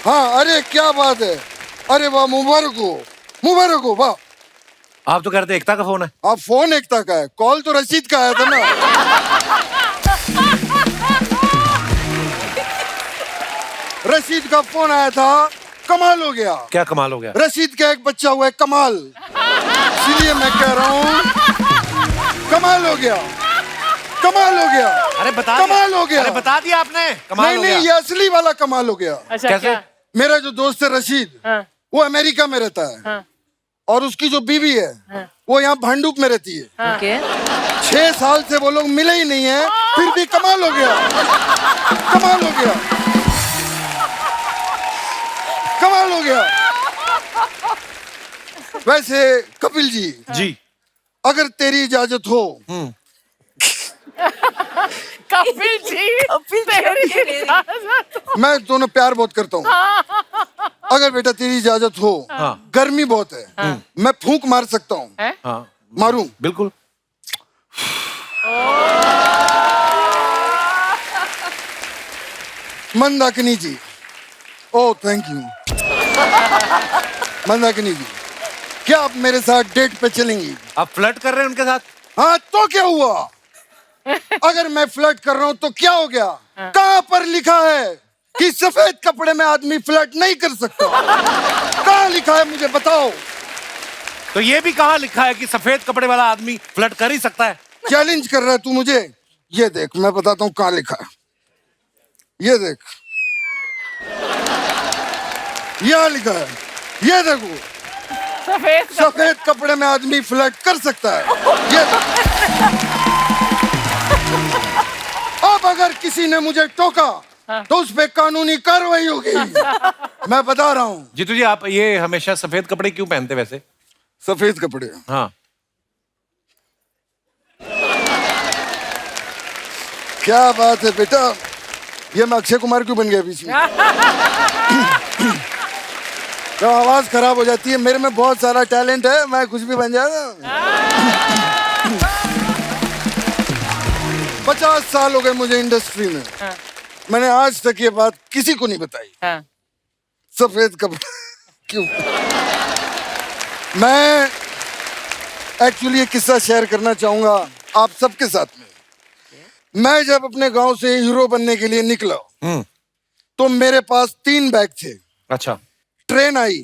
हाँ, अरे क्या बात है, अरे वाह, मुबारक हो, वाह। आप तो कह रहे थे एकता का फोन है। आप फोन एकता का है, कॉल तो रशीद का आया था ना। रशीद का फोन आया था, कमाल हो गया। क्या कमाल हो गया? रशीद का एक बच्चा हुआ है कमाल, इसलिए मैं कह रहा हूँ कमाल हो गया, कमाल हो गया। अरे बता कमाल हो गया। अरे बता दिया आपने, कमाल नहीं हो नहीं, गया। ये असली वाला कमाल हो गया। अच्छा, कैसे? क्या? मेरा जो दोस्त है रशीद, वो अमेरिका में रहता है, और उसकी जो बीवी है वो यहाँ भांडुप में रहती है। ओके। 6 साल से वो लोग मिले ही नहीं है, फिर भी कमाल हो गया, कमाल हो गया, कमाल हो गया। वैसे कपिल जी, जी। अगर तेरी इजाजत हो, कपिल जी, मैं दोनों प्यार बहुत करता हूँ, अगर बेटा तेरी इजाजत हो, गर्मी बहुत है, मैं फूंक मार सकता हूँ, हाँ मारूं? बिल्कुल। मंदाकिनी जी, ओह थैंक यू। मंदाकिनी जी, क्या आप मेरे साथ डेट पे चलेंगी? आप फ्लर्ट कर रहे हैं उनके साथ? हाँ तो क्या हुआ, अगर मैं फ्लर्ट कर रहा हूं तो क्या हो गया? कहां पर लिखा है कि सफेद कपड़े में आदमी फ्लर्ट नहीं कर सकता? कहां लिखा है, मुझे बताओ। तो ये भी कहाँ लिखा है कि सफेद कपड़े वाला आदमी फ्लर्ट कर ही सकता है? चैलेंज कर रहा है तू मुझे? ये देख, मैं बताता हूँ कहां लिखा है, ये देख, यहाँ लिखा है, ये देखो, सफेद कपड़े में आदमी फ्लर्ट कर सकता है, ये देखो। अब अगर किसी ने मुझे टोका तो उस पे कानूनी कार्रवाई होगी, मैं बता रहा हूँ। जीतू जी, आप ये हमेशा सफेद कपड़े क्यों पहनते वैसे? सफेद कपड़े, हाँ। क्या बात है बेटा, ये मैं अक्षय कुमार क्यों बन गया बीच में? तो आवाज खराब हो जाती है, मेरे में बहुत सारा टैलेंट है, मैं कुछ भी बन जाएगा। 50 साल हो गए मुझे इंडस्ट्री में, मैंने आज तक ये बात किसी को नहीं बताई। सफेद कपड़े क्यों? मैं एक्चुअली एक किस्सा शेयर करना चाहूंगा आप सबके साथ में। मैं जब अपने गांव से हीरो बनने के लिए निकला तो मेरे पास 3 बैग थे। अच्छा। ट्रेन आई,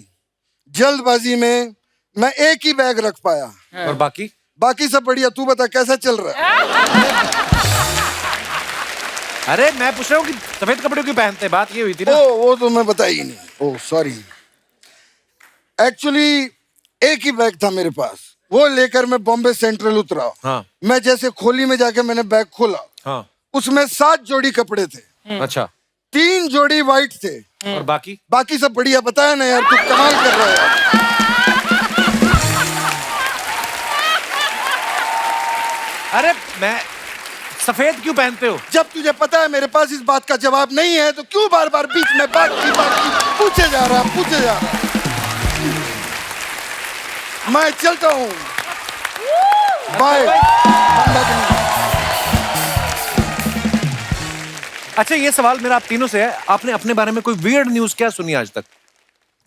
जल्दबाजी में मैं एक ही बैग रख पाया, और बाकी सब बढ़िया। तू बता कैसा चल रहा है? अरे मैं पूछ रहा हूँ कि सफेद कपड़े क्यों पहनते हैं, बात ये हुई थी ना। वो तो मैं बताई ही नहीं। ओह सॉरी, एक्चुअली एक ही बैग था मेरे पास, वो लेकर मैं बॉम्बे सेंट्रल उतरा। हाँ। मैं जैसे खोली में जाके मैंने बैग खोला, हाँ। उसमें 7 जोड़ी कपड़े थे। अच्छा। 3 जोड़ी वाइट थे, और बाकी सब बढ़िया। बताया ना यार, तू कमाल कर रहा है। अरे मैं सफेद क्यों पहनते हो? जब तुझे पता है मेरे पास इस बात का जवाब नहीं है तो क्यों बार बार बीच में बात की पूछे जा रहा। मैं चलता हूँ, बाय। अच्छा, ये सवाल मेरा आप तीनों से है, आपने अपने बारे में कोई वियर्ड न्यूज क्या सुनी आज तक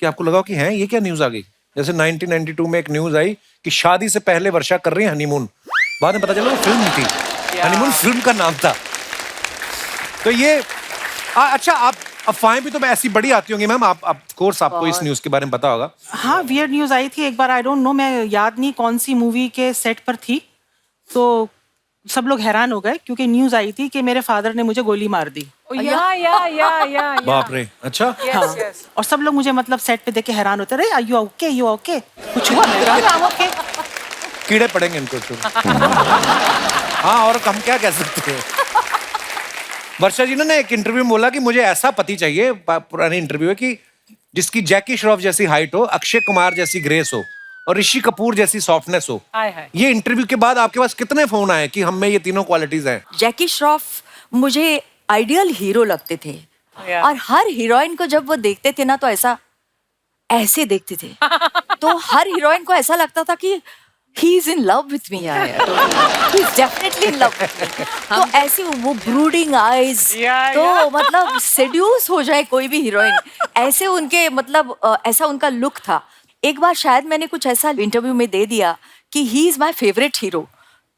कि आपको लगा कि है ये क्या न्यूज आ गई? जैसे 1992 में एक न्यूज आई कि शादी से पहले वर्षा कर रही है हनीमून, बाद में पता चला वो फिल्म थी, हनीमून फिल्म का नाम था। तो ये अच्छा, आप अफवाहें भी तो ऐसी बड़ी आती होंगी मैम, आप कोर्स आपको इस न्यूज के बारे में पता होगा। हाँ, वियर्ड न्यूज आई थी एक बार, आई डोंट नो, मैं याद नहीं कौन सी मूवी के सेट पर थी, तो सब लोग हैरान हो गए क्योंकि न्यूज आई थी कि मेरे फादर ने मुझे गोली मार दी। या बाप रे। अच्छा। हाँ। और सब लोग मुझे मतलब सेट पे देख के हैरान होते रहे, यू ओके, यू ओके, कुछ हुआ? मैं कहा, ओके। कीड़े पड़ेंगे इनको तो। हाँ, और हम क्या कह सकते हैं। वर्षा जी ने एक इंटरव्यू में बोला कि मुझे ऐसा पति चाहिए, पुरानी इंटरव्यू है, कि जिसकी जैकी श्रॉफ जैसी हाइट हो, अक्षय कुमार जैसी ग्रेस हो और ऋषि कपूर जैसी सॉफ्टनेस हो। ये इंटरव्यू के बाद आपके पास कितने फोन आए कि हम में ये तीनों क्वालिटीज हैं? जैकी श्रॉफ मुझे आइडियल हीरो लगते थे, और हर हीरोइन को जब वो देखते थे ना तो ऐसे देखते थे तो हर हीरोइन को ऐसा लगता था कि he is in love with me, he is definitely in love with me. तो ऐसी वो ब्रूडिंग आईज, तो मतलब सेड्यूस हो जाए कोई भी हीरोइन, ऐसे उनके मतलब ऐसा उनका लुक था। एक बार शायद मैंने कुछ ऐसा इंटरव्यू में दे दिया कि he is my favourite hero.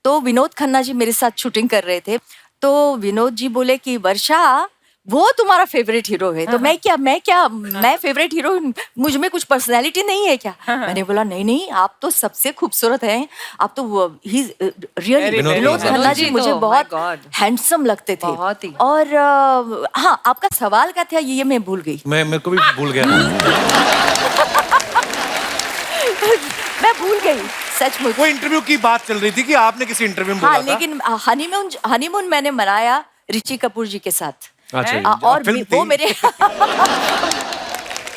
तो विनोद खन्ना जी मेरे साथ शूटिंग कर रहे थे, तो विनोद जी बोले कि वर्षा वो तुम्हारा फेवरेट हीरो है। तो मैं फेवरेट हीरो, मुझ में कुछ पर्सनैलिटी नहीं है क्या? मैंने बोला नहीं, आप तो सबसे खूबसूरत हैं, आप तो ही रियली। विनोद खन्ना जी मुझे बहुत हैंडसम लगते थे। बहुत ही। और हाँ, आपका सवाल क्या था ये मैं भूल गई। मेरे को भी भूल गया। मैं भूल गई सचमुच। वो इंटरव्यू की बात चल रही थी कि आपने किसी इंटरव्यू में बोला हाँ, था। लेकिन हनीमून मैंने मनाया ऋषि कपूर जी के साथ। अच्छा जी। और फिल्म वो थी? मेरे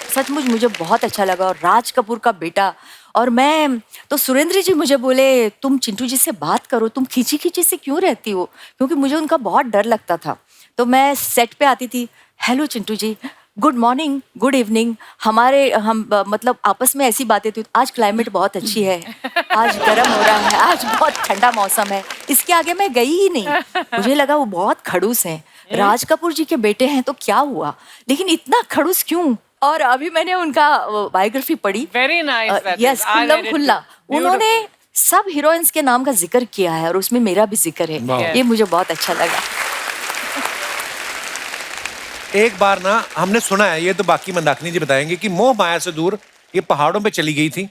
सचमुच मुझे बहुत अच्छा लगा। और राज कपूर का बेटा, और मैं तो सुरेंद्र जी मुझे बोले तुम चिंटू जी से बात करो, तुम खींची खींची से क्यों रहती हो, क्योंकि मुझे उनका बहुत डर लगता था। तो मैं सेट पे आती थी, हेलो चिंटू जी, गुड मॉर्निंग, गुड इवनिंग, हम मतलब आपस में ऐसी बातें थी। आज क्लाइमेट बहुत अच्छी है, आज गर्म हो रहा है, आज बहुत ठंडा मौसम है। इसके आगे मैं गई ही नहीं। मुझे लगा वो बहुत खड़ूस हैं, राज कपूर जी के बेटे हैं तो क्या हुआ, लेकिन इतना खड़ूस क्यों? और अभी मैंने उनका बायोग्राफी पढ़ी, वेरी नाइस। यस, खुल्लम खुल्ला। उन्होंने सब हीरोइंस के नाम का जिक्र किया है और उसमें मेरा भी जिक्र है। ये मुझे बहुत अच्छा लगा। एक बार ना हमने सुना है, ये तो बाकी मंदाकिनी जी बताएंगे, कि मोह माया से दूर ये पहाड़ों पे चली गई थी।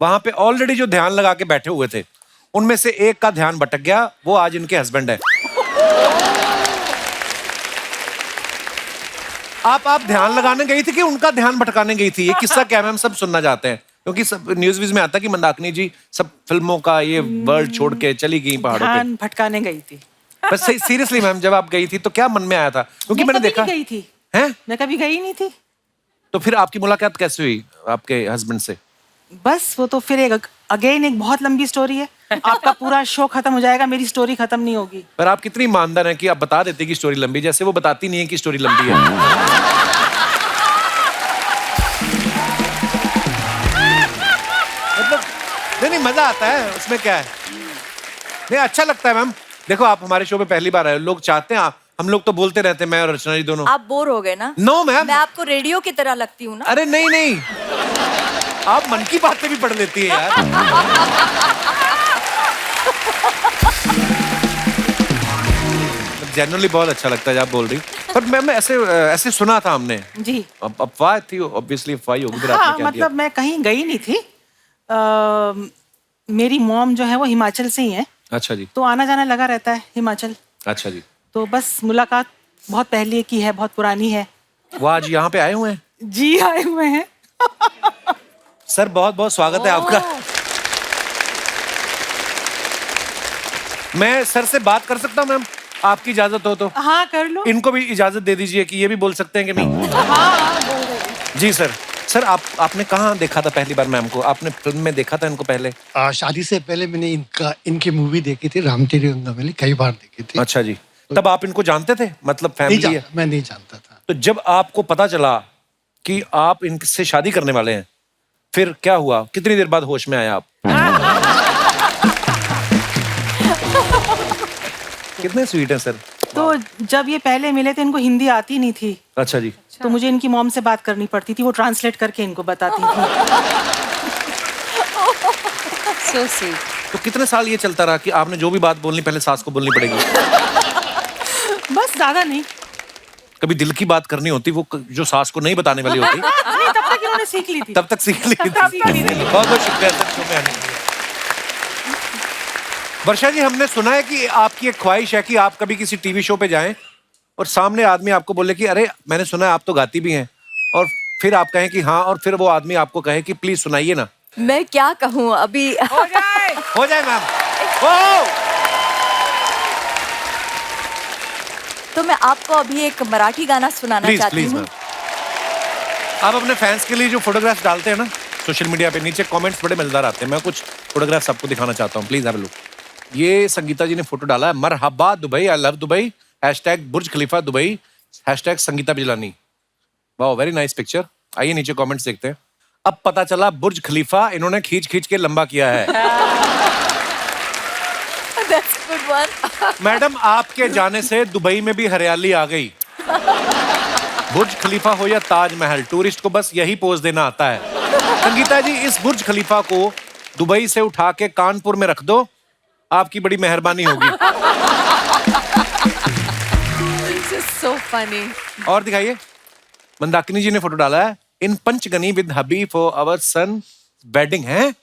वहां पे ऑलरेडी जो ध्यान लगा के बैठे हुए थे, उनमें से एक का ध्यान भटक गया, वो आज इनके हस्बैंड है। आप ध्यान लगाने गई थी कि उनका ध्यान भटकाने गई थी? ये किस्सा क्या है, हम सब सुनना चाहते हैं, क्योंकि सब न्यूज व्यूज में आता है कि मंदाकिनी जी सब फिल्मों का ये वर्ल्ड छोड़ के चली गई पहाड़ों पे। ध्यान भटकाने गई थी। बस सीरियसली मैम, जब आप गई थी तो क्या मन में आया था? क्योंकि मैंने कभी देखा नहीं गई थी, है। मैं कभी गई नहीं थी। तो फिर आपकी मुलाकात कैसे हुई आपके हस्बैंड से? बस वो तो फिर एक अगेन एक बहुत लंबी स्टोरी है। आपका पूरा शो खत्म हो जाएगा, मेरी स्टोरी खत्म नहीं होगी। पर आप कितनी ईमानदार हैं कि आप बता देते कि स्टोरी लंबी, जैसे वो बताती नहीं है कि स्टोरी लंबी है। मतलब नहीं, मजा आता है उसमें, क्या है, नहीं अच्छा लगता है मैम। देखो आप हमारे शो पे पहली बार आए, लोग चाहते हैं, हम लोग तो बोलते रहते हैं, मैं और रचना जी दोनों। आप बोर हो गए ना? नो मैम, मैं आपको रेडियो की तरह लगती हूँ ना? अरे नहीं, आप मन की बातें भी पढ़ लेती है यार। जनरली बहुत अच्छा लगता है जब आप बोल रही। पर मैम ऐसे सुना था हमने जी। अफवाह थी, ऑब्वियसली अफवाह ही होगी। फिर आपने हाँ, क्या मतलब मैं कहीं गई नहीं थी। मेरी मॉम जो है वो हिमाचल से ही है। अच्छा जी। तो आना जाना लगा रहता है हिमाचल। अच्छा जी। तो बस मुलाकात बहुत पहले की है, बहुत पुरानी है। वो आज यहाँ पे आए हुए हैं? जी आए हुए हैं। सर बहुत बहुत स्वागत है आपका। मैं सर से बात कर सकता हूँ मैम, आपकी इजाजत हो तो? हाँ कर लो। इनको भी इजाजत दे दीजिए कि ये भी बोल सकते हैं कि नहीं? जी सर। सर आपने कहाँ देखा था पहली बार मैम को? आपने फिल्म में देखा था इनको पहले? शादी से पहले मैंने इनकी मूवी देखी थी, राम तेरी गंगावली, कई बार देखी थी। अच्छा जी। तब आप इनको जानते थे, मतलब फैमिली है? मैं नहीं जानता था। तो जब आपको पता चला कि आप इनसे शादी करने वाले हैं, फिर क्या हुआ? कितनी देर बाद होश में आए आप? कितने स्वीट हैं सर। तो जब ये पहले मिले थे, इनको हिंदी आती नहीं थी। अच्छा जी। तो मुझे इनकी मॉम से बात करनी पड़ती थी, वो ट्रांसलेट करके इनको बताती थी। So sweet. तो कितने साल ये चलता रहा कि आपने जो भी बात बोलनी पहले सास को बोलनी पड़ेगी? बस ज्यादा नहीं। कभी दिल की बात करनी होती, वो जो सास को नहीं बताने वाली होती, नहीं, तब तक इन्होंने सीख ली थी। तब तक सीख ली थी। बहुत बहुत शुक्रिया सर शो में आने के लिए। वर्षा जी, हमने सुना है कि आपकी एक ख्वाहिश है कि आप कभी किसी टीवी शो पे जाएं और सामने आदमी आपको बोले कि अरे मैंने सुना है आप तो गाती भी हैं, और फिर आप कहें कि हाँ, और फिर वो आदमी आपको कहे कि प्लीज सुनाइए ना। मैं क्या कहूँ अभी। हो जाए मैम। तो मैं आपको अभी एक मराठी गाना सुनाना चाहती प्लीज हूँ। मैम। आप अपने फैंस के लिए जो फोटोग्राफ्स डालते हैं ना सोशल मीडिया पे, नीचे कमेंट्स बड़े मजेदार आते हैं। मैं कुछ फोटोग्राफ्स आपको दिखाना चाहता हूँ, प्लीज हैव अ लुक। ये संगीता जी ने फोटो डाला है, मरहबा Dubai, I love Dubai, #Burj Khalifa Dubai, #Sangeeta Bijlani. वाह, वेरी नाइस पिक्चर। आइए नीचे कमेंट्स देखते हैं। अब पता चला बुर्ज खलीफा इन्होंने खींच खींच के लंबा किया है। That's a good one. Madam आपके जाने से दुबई में भी हरियाली आ गई। बुर्ज खलीफा हो या ताजमहल, टूरिस्ट को बस यही पोज देना आता है। संगीता जी, इस बुर्ज खलीफा को दुबई से उठा के कानपुर में रख दो, आपकी बड़ी मेहरबानी होगी। This is so funny. और दिखाइए, मंदाकिनी जी ने फोटो डाला है, in Panchgani with hubby for our son wedding है।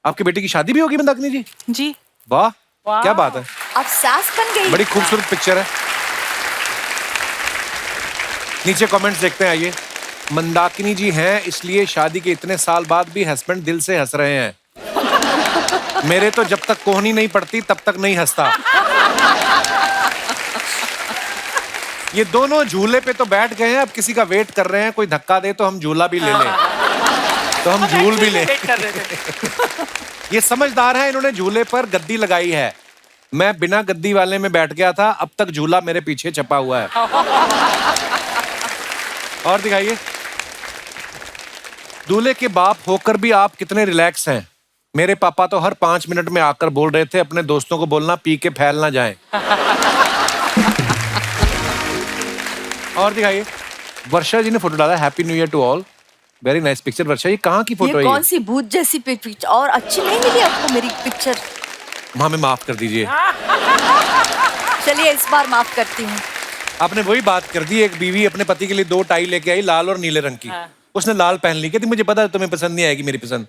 आपके बेटे की शादी भी होगी मंदाकिनी जी? जी। वाह, क्या बात है, आप सास बन गई। बड़ी खूबसूरत पिक्चर है। नीचे कमेंट्स देखते हैं, आइए। मंदाकिनी जी हैं इसलिए शादी के इतने साल बाद भी हस्बैंड दिल से हंस रहे हैं। मेरे तो जब तक कोहनी नहीं पड़ती तब तक नहीं हंसता। ये दोनों झूले पे तो बैठ गए हैं, अब किसी का वेट कर रहे हैं, कोई धक्का दे तो हम झूला भी ले लें, तो हम झूल भी लें। ये समझदार है, इन्होंने झूले पर गद्दी लगाई है। मैं बिना गद्दी वाले में बैठ गया था, अब तक झूला मेरे पीछे छपा हुआ है। और दिखाइए, दूल्हे के बाप होकर भी आप कितने रिलैक्स हैं। मेरे पापा तो हर 5 मिनट में आकर बोल रहे थे अपने दोस्तों को बोलना पी के फैल ना जाएं। और दिखाइए, वर्षा जी ने फोटो डाला, happy new year to all, very nice picture. Varsha, ये कहाँ की फोटो है? कौन सी भूत जैसी पिक्चर, और अच्छी नहीं मिली आपको मेरी पिक्चर? हमें माफ कर दीजिए। चलिए इस बार माफ करती हूँ। आपने वही बात कर दी, एक बीवी अपने पति के लिए 2 टाई लेके आई, लाल और नीले रंग की। उसने लाल पहन ली, कहती मुझे पता है तुम्हें पसंद नहीं आएगी मेरी पसंद।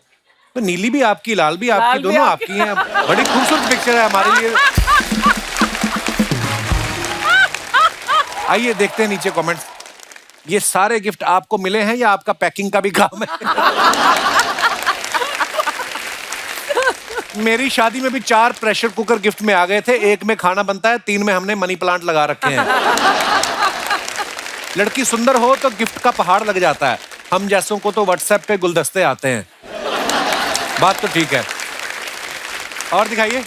तो नीली भी आपकी, लाल भी आपकी, दोनों आपकी हैं। बड़ी खूबसूरत पिक्चर है हमारे लिए। आइए देखते हैं नीचे कमेंट्स। ये सारे गिफ्ट आपको मिले हैं या आपका पैकिंग का भी काम है? मेरी शादी में भी 4 प्रेशर कुकर गिफ्ट में आ गए थे, 1 में खाना बनता है, 3 में हमने मनी प्लांट लगा रखे हैं। लड़की सुंदर हो तो गिफ्ट का पहाड़ लग जाता है, हम जैसों को तो व्हाट्सएप पे गुलदस्ते आते हैं। बात तो ठीक है। और दिखाइए,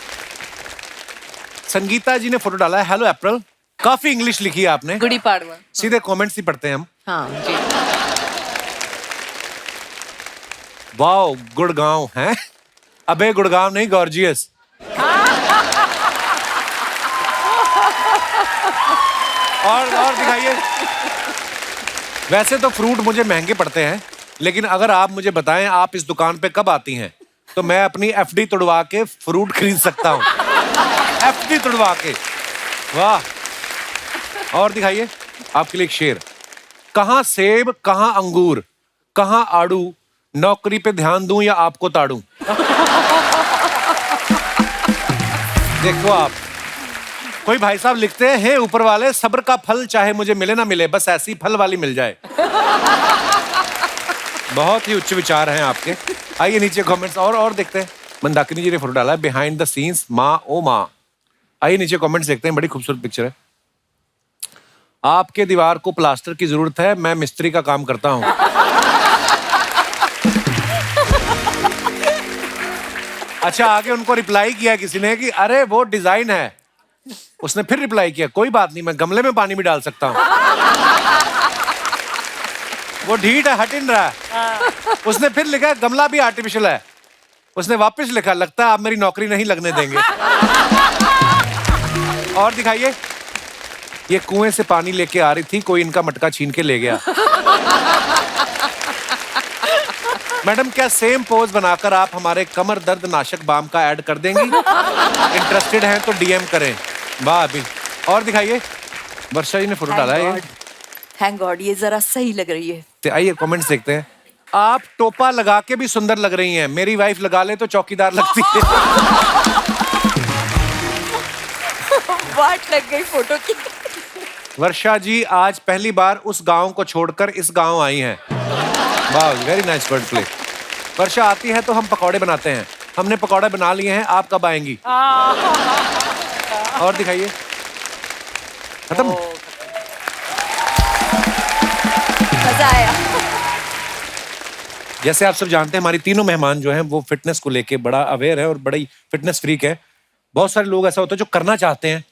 संगीता जी ने फोटो डाला है, हेलो अप्रैल, काफी इंग्लिश लिखी है आपने। गुड़ी पाड़वा। सीधे कमेंट्स ही पढ़ते हैं हम। हाँ जी। वाओ, गुड़गांव है। अबे गुड़गांव नहीं, गॉर्जियस। और दिखाइए, वैसे तो फ्रूट मुझे महंगे पड़ते हैं, लेकिन अगर आप मुझे बताएं आप इस दुकान पे कब आती हैं, तो मैं अपनी एफडी तुड़वा के फ्रूट खरीद सकता हूं। एफडी तुड़वा के, वाह। और दिखाइए, आपके लिए एक शेर, कहां सेब कहां अंगूर कहां आड़ू, नौकरी पे ध्यान दूं या आपको ताड़ू। देखो आप, कोई भाई साहब लिखते हैं, हे ऊपर वाले सब्र का फल चाहे मुझे मिले ना मिले, बस ऐसी फल वाली मिल जाए। बहुत ही उच्च विचार हैं आपके। आइए नीचे कमेंट्स और देखते हैं। मंदाकिनी जी ने फोटो डाला है, बिहाइंड द सीन्स माँ ओ माँ। आइए नीचे कमेंट्स देखते हैं, बड़ी खूबसूरत पिक्चर है। आपके दीवार को प्लास्टर की जरूरत है, मैं मिस्त्री का काम करता हूँ। अच्छा, आगे उनको रिप्लाई किया किसी ने कि अरे वो डिजाइन है। उसने फिर रिप्लाई किया, कोई बात नहीं, मैं गमले में पानी भी डाल सकता हूँ। वो ढीठ है, हट इन रहा है। उसने फिर लिखा, गमला भी आर्टिफिशियल है। उसने वापस लिखा, लगता है आप मेरी नौकरी नहीं लगने देंगे। और दिखाइए, ये कुएं से पानी लेके आ रही थी, कोई इनका मटका छीन के ले गया। मैडम, क्या सेम पोज बनाकर आप हमारे कमर दर्द नाशक बाम का ऐड कर देंगी? इंटरेस्टेड हैं तो डीएम करें। वाह अभी। और दिखाइए, वर्षा जी ने फोटो डाला है। थैंक गॉड, ये जरा सही लग रही है। तो आइए कमेंट्स देखते हैं। आप टोपा लगा के भी सुंदर लग रही हैं, मेरी वाइफ लगा ले तो चौकीदार लगती है। वाट लग गई फोटो की। वर्षा जी आज पहली बार उस गांव को छोड़कर इस गांव आई हैं। वाह, वेरी नाइस वर्ड प्ले। वर्षा आती है तो हम पकौड़े बनाते हैं, हमने पकौड़े बना लिए हैं, आप कब आएंगी? और दिखाइए, खत्म। मजा आया। जैसे आप सब जानते हैं, हमारी तीनों मेहमान जो हैं वो फिटनेस को लेके बड़ा अवेयर है और बड़ी फिटनेस फ्रीक है। बहुत सारे लोग ऐसा होता है जो करना चाहते हैं,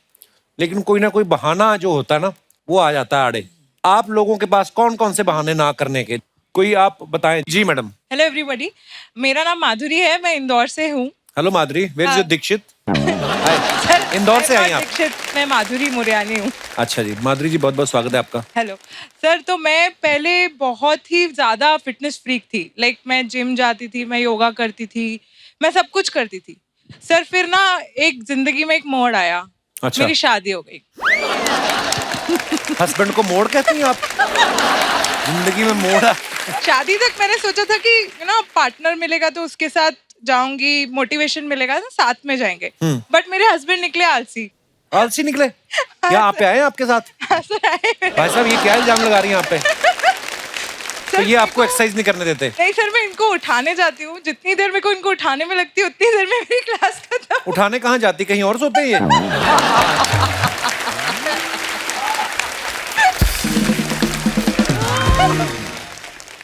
लेकिन कोई ना कोई बहाना जो होता है ना, वो आ जाता है आड़े। आप लोगों के पास कौन कौन से बहाने ना करने के? कोई आप बताएं जी मैडम। हेलो एवरीबॉडी, मेरा नाम माधुरी है, मैं इंदौर से हूँ। Hello Madhuri, where is your Dixit? Hi, Indore से आई आप? दीक्षित, मैं माधुरी मुरयानी हूँ। अच्छा जी, माधुरी जी बहुत बहुत स्वागत है आपका। हेलो सर, तो मैं पहले बहुत ही ज्यादा फिटनेस फ्रीक थी। लाइक मैं जिम जाती थी, मैं योगा करती थी, मैं सब कुछ करती थी सर। फिर ना एक जिंदगी में एक मोड़ आया। अच्छा। मेरी शादी हो गई। हस्बैंड को मोड़ कहती हैं आप? जिंदगी में मोड़ आ... शादी तक मैंने सोचा था कि ना पार्टनर मिलेगा तो उसके साथ जाऊंगी, मोटिवेशन मिलेगा तो साथ में जाएंगे। बट मेरे हस्बैंड निकले आलसी। आलसी निकले? क्या आप पे आए हैं आपके साथ? भाई साहब, ये क्या इल्जाम लगा रही हैं आप पे? तो ये आपको एक्सरसाइज नहीं करने देते? नहीं सर, मैं इनको उठाने जाती हूँ। जितनी देर मेरे को इनको उठाने में लगती है उतनी देर में मेरी क्लास खत्म। उठाने कहाँ जाती, कहीं और सोते हैं ये?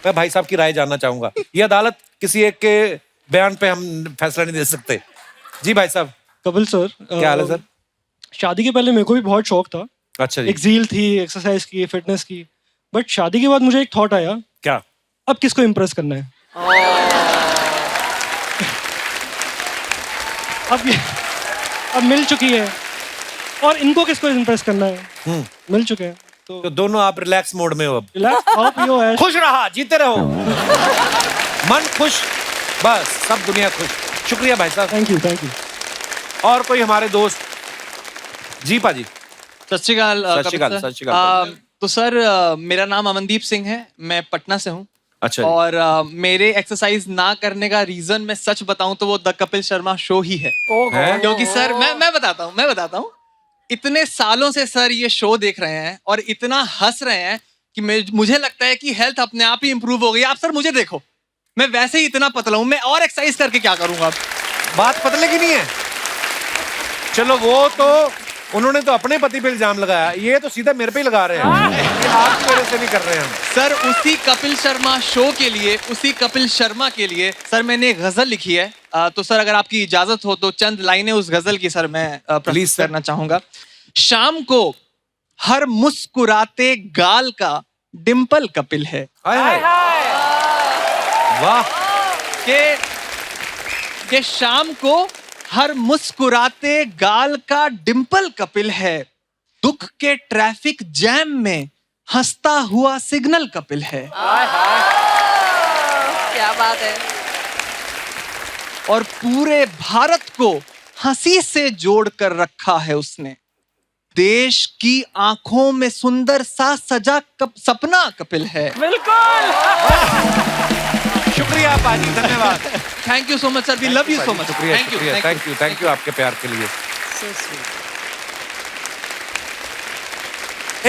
मैं भाई साहब की राय जानना चाहूंगा। ये अदालत किसी एक के बयान पे हम फैसला नहीं दे सकते। जी भाई साहब। कपिल सर, क्या हाल है सर? शादी के पहले मेरे को भी बहुत शौक था। अच्छा जी। एक ज़ील थी एक्सरसाइज की, फिटनेस की। बट शादी के बाद मुझे एक थॉट आया, क्या? अब किसको इम्प्रेस करना है? अब मिल चुकी है और इनको किसको इम्प्रेस करना है? मिल चुके हैं तो दोनों आप रिलैक्स मोड में हो अब। रिलैक्स खाओ पियो ऐश। खुश रहा, जीते रहो, मन खुश, बस सब दुनिया खुश। शुक्रिया भाई साहब। Thank you. और कोई हमारे दोस्त? जी पाजी। सत श्री अकाल। सत श्री अकाल, सत श्री अकाल। तो सर, मेरा नाम अमनदीप सिंह है, मैं पटना से हूँ। अच्छा। और मेरे एक्सरसाइज ना करने का रीजन मैं सच बताऊं तो वो द कपिल शर्मा शो ही है। क्योंकि सर मैं बताता हूँ इतने सालों से सर ये शो देख रहे हैं और इतना हंस रहे हैं कि मुझे लगता है कि हेल्थ अपने आप ही इंप्रूव हो गई। आप सर मुझे देखो, मैं वैसे ही इतना पतला हूं, मैं और एक्सरसाइज करके क्या करूंगा? बात पतले की नहीं है। चलो वो तो उन्होंने तो अपने पति पे इल्जाम लगाया, ये तो सीधा मेरे पे ही लगा रहे हैं कि आपकी वजह से नहीं कर रहे हैं हम। सर उसी कपिल शर्मा शो के लिए, उसी कपिल शर्मा के लिए सर मैंने एक गजल लिखी है। तो सर अगर आपकी इजाजत हो तो चंद लाइनें उस गजल की सर मैं प्लीज करना चाहूंगा। शाम को हर मुस्कुराते गाल का डिंपल कपिल है। वाह। के शाम को हर मुस्कुराते गाल का डिंपल कपिल है। दुख के ट्रैफिक जैम में हंसता हुआ सिग्नल कपिल है। क्या बात है। और पूरे भारत को हंसी से जोड़ कर रखा है उसने। देश की आंखों में सुंदर सा सजा सपना कपिल है। बिल्कुल। शुक्रिया पाजी, धन्यवाद। Thank you so much sir, we love you so much. Thank you आपके प्यार के लिए।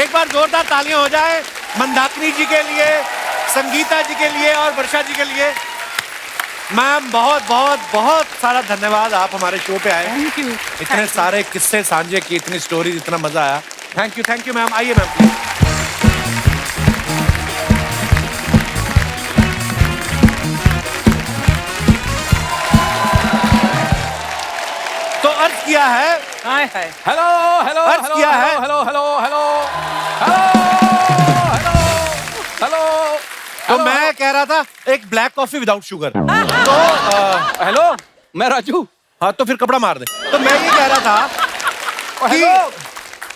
एक बार जोरदार तालियां हो जाए मंदाकिनी जी के लिए, संगीता जी के लिए और वर्षा जी के लिए। मैम बहुत बहुत बहुत सारा धन्यवाद, आप हमारे शो पे आए। Thank you. इतने सारे किस्से साझे किए, इतनी स्टोरीज, इतना मजा आया। Thank you ma'am. आइए मैम प्लीज। तो अर्ज किया है, हेलो हेलो अर्ज किया है, hello hello hello hello hello. तो मैं कह रहा था एक ब्लैक कॉफी विदाउट शुगर। तो हेलो, मैं राजू। हाँ तो फिर कपड़ा मार दे। तो मैं ये कह रहा था कि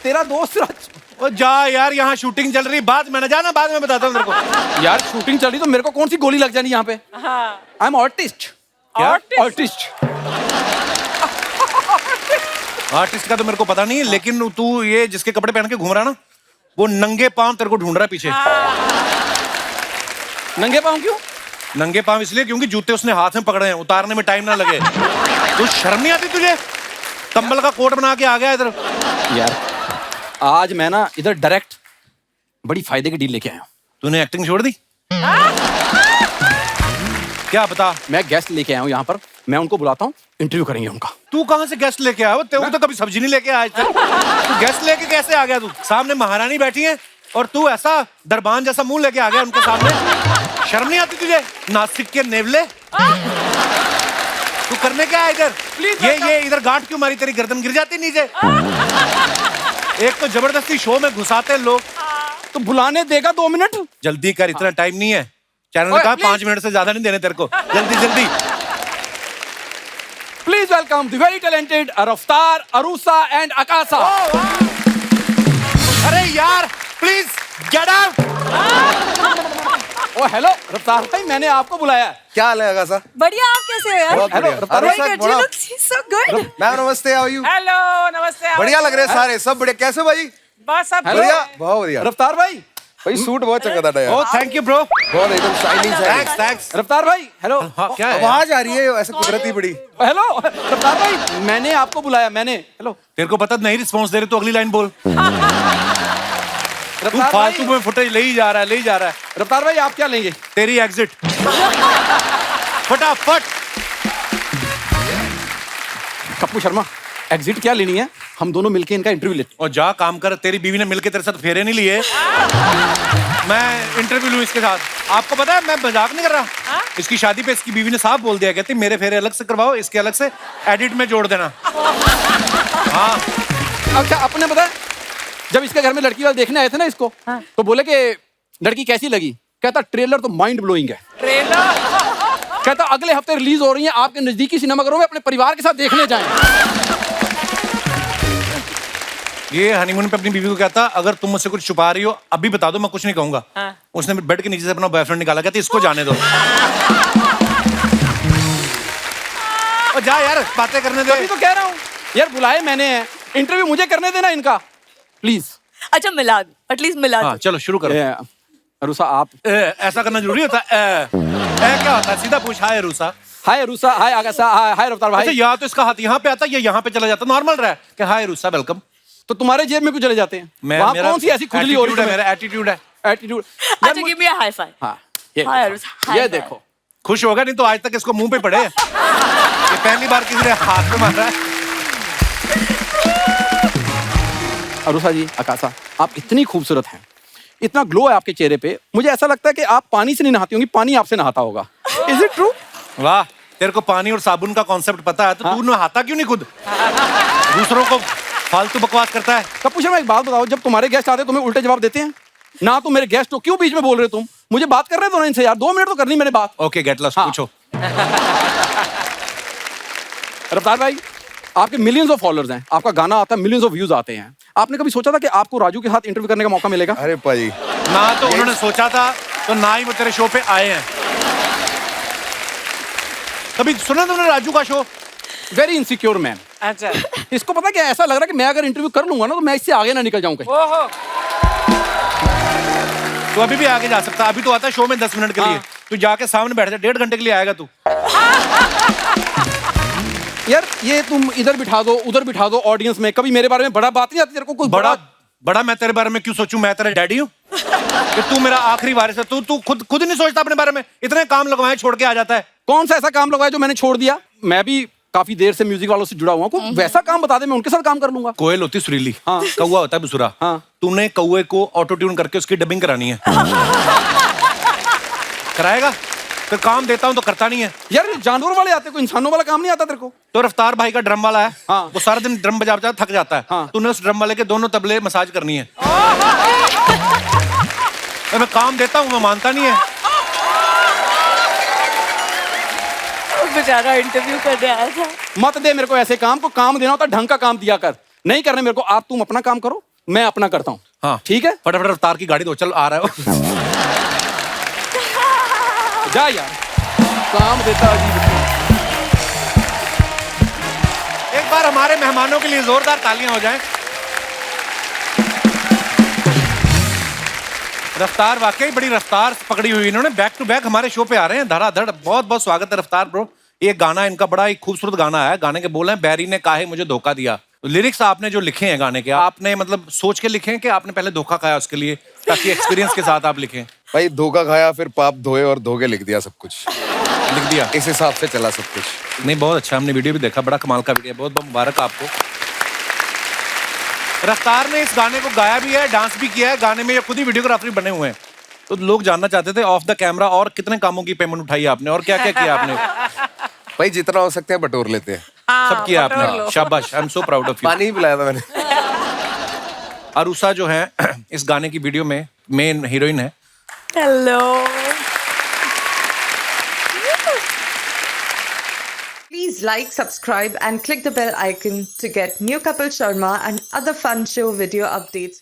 तेरा दोस्त राजू। जा यार, यहाँ शूटिंग चल रही, बाद में ना जाना, बाद में बताता हूँ तेरे को। यार शूटिंग चल रही तो मेरे को कौन सी गोली लग जानी यहाँ पे? I am artist. क्या? आर्टिस्ट। आर्टिस्ट का तो मेरे को पता नहीं है, लेकिन तू ये जिसके कपड़े पहन के घूम रहा ना, वो नंगे पांव तेरे को ढूंढ रहा है पीछे। नंगे पांव क्यों? नंगे पांव इसलिए क्योंकि जूते उसने हाथ में पकड़े हैं, उतारने में टाइम ना लगे। तो शर्म नहीं आती तुझे? कंबल का कोट बना के आ गया इधर। यार आज मैं ना इधर डायरेक्ट बड़ी फायदे की डील लेके आया हूँ। तूने एक्टिंग छोड़ दी? क्या बता? मैं गेस्ट लेके आया हूँ यहाँ पर, मैं उनको बुलाता हूँ, इंटरव्यू करेंगे उनका। तू कहाँ से गेस्ट लेके आया? तेरे तो कभी सब्जी नहीं लेके आया आज तक। तू गेस्ट लेके कैसे आ गया? तू सामने महारानी बैठी है और तू ऐसा दरबान जैसा मुंह लेके आ गया उनके सामने। शर्म नहीं आती तुझे? नासिक के नेवले, तू करने क्या है इधर? ये इधर गांठ क्यों मारी? तेरी गर्दन गिर जाती नीचे। एक तो जबरदस्ती शो में घुसाते हैं लोग। तो बुलाने देगा 2 मिनट? जल्दी कर, इतना टाइम नहीं है। चैनल ने कहा 5 मिनट से ज्यादा नहीं देने तेरे को, जल्दी जल्दी। Please welcome the very talented Raftaar, Aroosa and Aakasha. अरे यार प्लीज गेट आउट। ओ हेलो रफ्तार भाई, मैंने आपको बुलाया। क्या हाल है आकाशा? बढ़िया, आप कैसे हो यार? बहुत हेलो बढ़िया। रफ्तार अरे भाई, सर, बड़ा- so good. मैम नमस्ते, हाउ आर यू? हेलो, नमस्ते। बढ़िया लग रहे हैं सारे, सब बढ़िया। कैसे भाई? बस सब हेलो। बढ़िया, बहुत बढ़िया। रफ्तार भाई, भाई सूट बहुत चमकता था ओ यार, थैंक यू ब्रो। बहुत एकदम शाइनिंग थैंक्स थैंक्स। रफ्तार भाई हेलो। हाँ क्या है? आवाज आ रही है ऐसे कुदरती बड़ी। हेलो रफ्तार भाई, मैंने आपको बुलाया, मैंने। हेलो तेरे को पता नहीं रिस्पॉन्स दे रहे तो अगली लाइन बोल। तू रफ्तार फालतू भाई, में फुटेज ले ही जा रहा है, ले ही जा रहा है। रफ्तार भाई आप क्या लेंगे? तेरी एग्जिट फटाफट। कप्पू शर्मा, एग्जिट क्या लेनी है? हम दोनों मिलके इनका इंटरव्यू लेते और जा काम कर, तेरी बीवी ने मिलके तेरे साथ फेरे नहीं लिए। मैं इंटरव्यू लूं इसके साथ। आपको पता है मैं मजाक नहीं कर रहा। इसकी शादी पे इसकी बीवी ने साफ बोल दिया, कहती मेरे फेरे अलग से करवाओ, इसके अलग से एडिट में जोड़ देना। हाँ हैं। अच्छा आपने पता है, जब इसके घर में लड़की वाले देखने आए थे ना इसको, तो बोले कि लड़की कैसी लगी? कहता ट्रेलर तो माइंड ब्लोइंग है। कहता अगले हफ्ते रिलीज हो रही है, आपके नजदीकी सिनेमाघरों में अपने परिवार के साथ देखने जाएं। ये हनीमून पे अपनी बीवी को कहता अगर तुम मुझसे कुछ छुपा रही हो अभी बता दो, मैं कुछ नहीं कहूंगा। उसने बेड के नीचे से अपना बॉयफ्रेंड निकाला, कहती इसको जाने दो। और जा यार बातें करने दे। तभी तो कह रहा हूँ यार, बुलाए मैंने हैं, इंटरव्यू मुझे करने देना इनका प्लीज। अच्छा मिला दो, एटलीस्ट मिला हाँ दो। चलो शुरू करो। अरूसा आप ऐसा करना जरूरी होता है? क्या होता है? सीधा पूछ। हाय अरूसा। हाय अरूसा, हाय आकाशा, हाय रफ्तार अच्छा भाई। या तो इसका हाथ यहाँ पे आता है या यहाँ पे चला जाता, नॉर्मल रहा है कि हाय अरूसा वेलकम। तो तुम्हारे जेब में क्यों चले जाते हैं? मैं वहाँ मेरा कौन सी ऐसी खुजली हो रही attitude है, है? मेरा एटीट्यूड है। एटीट्यूड। अच्छा give me a high five. हाँ ये हाय देखो, अरूसा, हाय ये फाइव। देखो। खुश होगा, नहीं तो आज तक इसको मुंह पे पड़े। ये पहली बार किसी ने हाथ पे मारा है। अरूसा जी, आकाशा, आप इतनी खूबसूरत हैं, इतना ग्लो है आपके चेहरे पे, मुझे ऐसा लगता है कि आप पानी से नहीं नहाती होंगी, पानी आपसे नहाता होगा। Is it true? वाह, तेरे को पानी और साबुन का कॉन्सेप्ट पता है, तो तू नहाता क्यों नहीं खुद? दूसरों को फालतू बकवास करता है। कप्पू शर्मा एक बात बताओ, जब तुम्हारे गेस्ट आते हैं तुम्हें उल्टे जवाब देते हैं ना? तो मेरे गेस्ट हो, क्यों बीच में बोल रहे हो तुम? मुझे बात कर रहे हो ना इनसे यार, 2 मिनट तो करनी मैंने बात। ओके गेट लॉस्ट, पूछो। रफ्तार भाई, आपके मिलियंस ऑफ फॉलोअर्स हैं, आपका गाना आता है, मिलियंस ऑफ व्यूज आते हैं। आपने कभी सोचा था कि आपको राजू के साथ इंटरव्यू करने का मौका मिलेगा? अरे भाई ना तो उन्होंने सोचा था, तो ना ही वो तेरे शो पे आए हैं। कभी सुना तुमने राजू का शो? Very insecure man. अच्छा। इसको पता क्या, ऐसा लग रहा है कि मैं अगर इंटरव्यू कर लूंगा ना तो मैं इससे आगे ना निकल जाऊं कहीं। ओहो। तो अभी भी आगे जा सकता, अभी तो आता है शो में 10 मिनट के लिए। तू जाके सामने बैठ जा, 1.5 घंटे के लिए आएगा तू। यार ये तुम इधर बिठा दो उधर बिठा दो ऑडियंस में, कभी मेरे बारे में बड़ा बात नहीं आती तेरे को? कुछ बड़ा मैं तेरे बारे में क्यों सोचूं? मैं तेरा डैडी हूं कि तू मेरा आखिरी वारिस है? तू खुद नहीं सोचता अपने बारे में? इतने काम लगवाए छोड़ के आ जाता है। कौन सा ऐसा काम लगाया जो मैंने छोड़ दिया? मैं भी काफी देर से म्यूजिक वालों से जुड़ा हुआ हूं, वैसा काम बता दे, मैं उनके साथ काम कर लूंगा। कोयल होती सुरीली, हाँ। कौवा होता है बुसुरा। हाँ। तूने कौवे को ऑटो ट्यून करके उसकी डबिंग करानी है। कराएगा? फिर काम देता हूं तो करता नहीं है। यार ये जानवरों वाले आते, कोई इंसानों वाला काम नहीं आता तेरे को? तो रफ्तार भाई का ड्रम वाला है, हाँ। वो सारा दिन ड्रम बजा बजा थक जाता है। हाँ। तूने उस ड्रम वाले के दोनों तबले मसाज करनी है। मैं काम देता हूं, मैं मानता नहीं है। बेचारा इंटरव्यू करने आया था। मत दे मेरे को ऐसे काम को, काम देना होता ढंग का काम दिया कर, नहीं करने मेरे को। आप तुम अपना काम करो, मैं अपना करता हूँ। हाँ ठीक है, फटाफट रफ्तार की गाड़ी दो, चल आ रहा है। जा यार, काम देता अजीब। एक बार हमारे मेहमानों के लिए जोरदार तालियां हो जाएं। रफ्तार वाकई बड़ी रफ्तार पकड़ी हुई इन्होंने, बैक टू बैक हमारे शो पे आ रहे हैं धड़ाधड़। बहुत बहुत स्वागत है रफ्तार ब्रो। ये गाना इनका बड़ा एक खूबसूरत गाना है। गाने के बोल हैं, बैरी ने काहे मुझे धोखा दिया। लिरिक्स आपने जो लिखे हैं गाने के, आपने मतलब सोच के लिखे हैं कि आपने पहले धोखा खाया उसके लिए, ताकि एक्सपीरियंस के साथ आप लिखें? भाई धोखा खाया, फिर पाप धोए और धोके लिख दिया सब कुछ। लिख दिया, इस हिसाब से चला सब कुछ। नहीं बहुत अच्छा, हमने वीडियो भी देखा, बड़ा कमाल का वीडियो, बहुत बहुत मुबारक आपको। रफ्तार ने इस गाने को गाया भी है, डांस भी किया है। गाने में ये खुद ही वीडियोग्राफर बने हुए हैं। तो लोग जानना चाहते थे ऑफ द कैमरा और कितने कामों की पेमेंट उठाई आपने और क्या क्या किया आपने? भाई जितना हो सकता है बटोर लेते हैं। सब किया आपने, शाबाश, I am so proud of you. पानी ही पिलाया था मैंने। अरूसा जो है इस गाने की वीडियो में मेन हीरोइन है। Hello. Please like, subscribe and click the bell icon to get new Kapil Sharma and other fun show video updates.